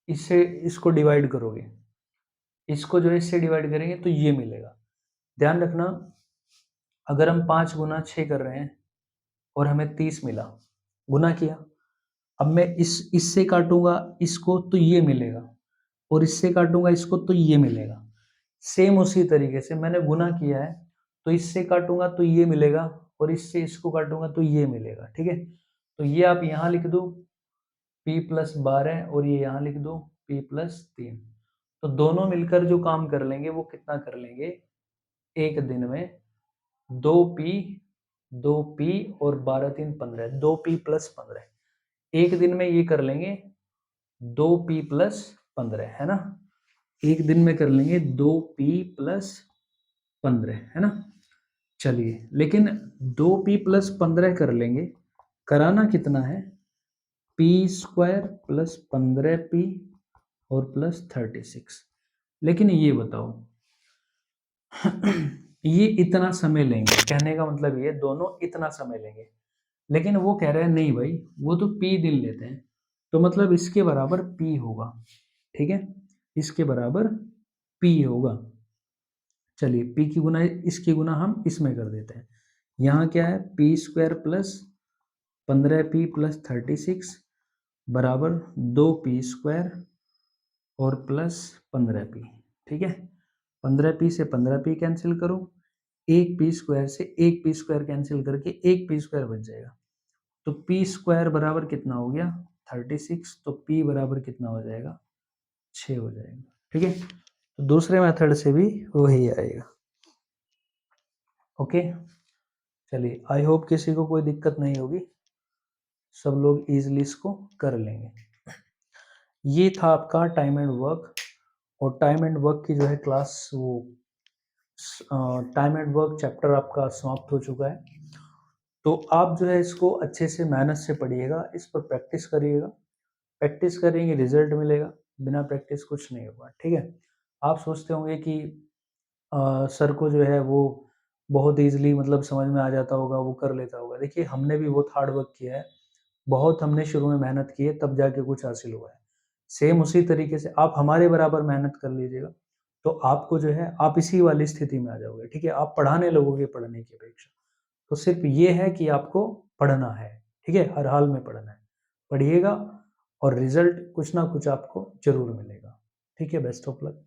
Speaker 1: इसको डिवाइड करोगे, इसको जो है इससे डिवाइड करेंगे तो ये मिलेगा। ध्यान रखना, अगर हम 5 गुना 6 कर रहे हैं और हमें 30 मिला, गुना किया, अब मैं इससे काटूंगा इसको तो ये मिलेगा, और इससे काटूंगा इसको तो ये मिलेगा। सेम उसी तरीके से मैंने गुना किया है, तो इससे काटूंगा तो ये मिलेगा, और इससे इसको काटूंगा तो ये मिलेगा, ठीक है। तो ये आप यहाँ लिख दो p+12, और ये यहाँ लिख दो p+3। तो दोनों मिलकर जो काम कर लेंगे वो कितना कर लेंगे, एक दिन में 2p, 2p और 12×3 = 15, 2p+15 एक दिन में ये कर लेंगे, 2p+15, है ना। एक दिन में कर लेंगे 2p+15, है ना। चलिए, लेकिन 2p+15 कर लेंगे, कराना कितना है, p² + 15p और +36। लेकिन ये बताओ ये इतना समय लेंगे, कहने का मतलब ये दोनों इतना समय लेंगे, लेकिन वो कह रहे हैं नहीं भाई, वो तो p दिन लेते हैं, तो मतलब इसके बराबर p होगा, ठीक है, इसके बराबर p होगा। चलिए, p की गुना इसकी गुना हम इसमें कर देते हैं। यहाँ क्या है, p² + 15p + 36 बराबर 2p² और +15p, ठीक है। 15p से 15p कैंसिल करो, एक p² से एक p² कैंसिल करके एक p² बच जाएगा, तो p² बराबर कितना हो गया, 36, तो p बराबर कितना हो जाएगा, 6 हो जाएगा, ठीक है। तो दूसरे मेथड से भी वही आएगा। ओके, चलिए, आई होप किसी को कोई दिक्कत नहीं होगी, सब लोग इजीली इसको कर लेंगे। ये था आपका टाइम एंड वर्क, और टाइम एंड वर्क की जो है क्लास, वो टाइम एंड वर्क चैप्टर आपका समाप्त हो चुका है। तो आप जो है इसको अच्छे से मेहनत से पढ़िएगा, इस पर प्रैक्टिस करिएगा, प्रैक्टिस करेंगे रिजल्ट मिलेगा, बिना प्रैक्टिस कुछ नहीं होगा, ठीक है। आप सोचते होंगे कि सर को जो है वो बहुत ईजिली मतलब समझ में आ जाता होगा, वो कर लेता होगा। देखिए, हमने भी बहुत हार्ड वर्क किया है, बहुत हमने शुरू में मेहनत की है, तब जाके कुछ हासिल हुआ है। सेम उसी तरीके से आप हमारे बराबर मेहनत कर लीजिएगा, तो आपको जो है आप इसी वाली स्थिति में आ जाओगे, ठीक है। आप पढ़ाने लगोगे पढ़ने की अपेक्षा। तो सिर्फ ये है कि आपको पढ़ना है, ठीक है, हर हाल में पढ़ना है, पढ़िएगा और रिजल्ट कुछ ना कुछ आपको जरूर मिलेगा, ठीक है। Best of luck.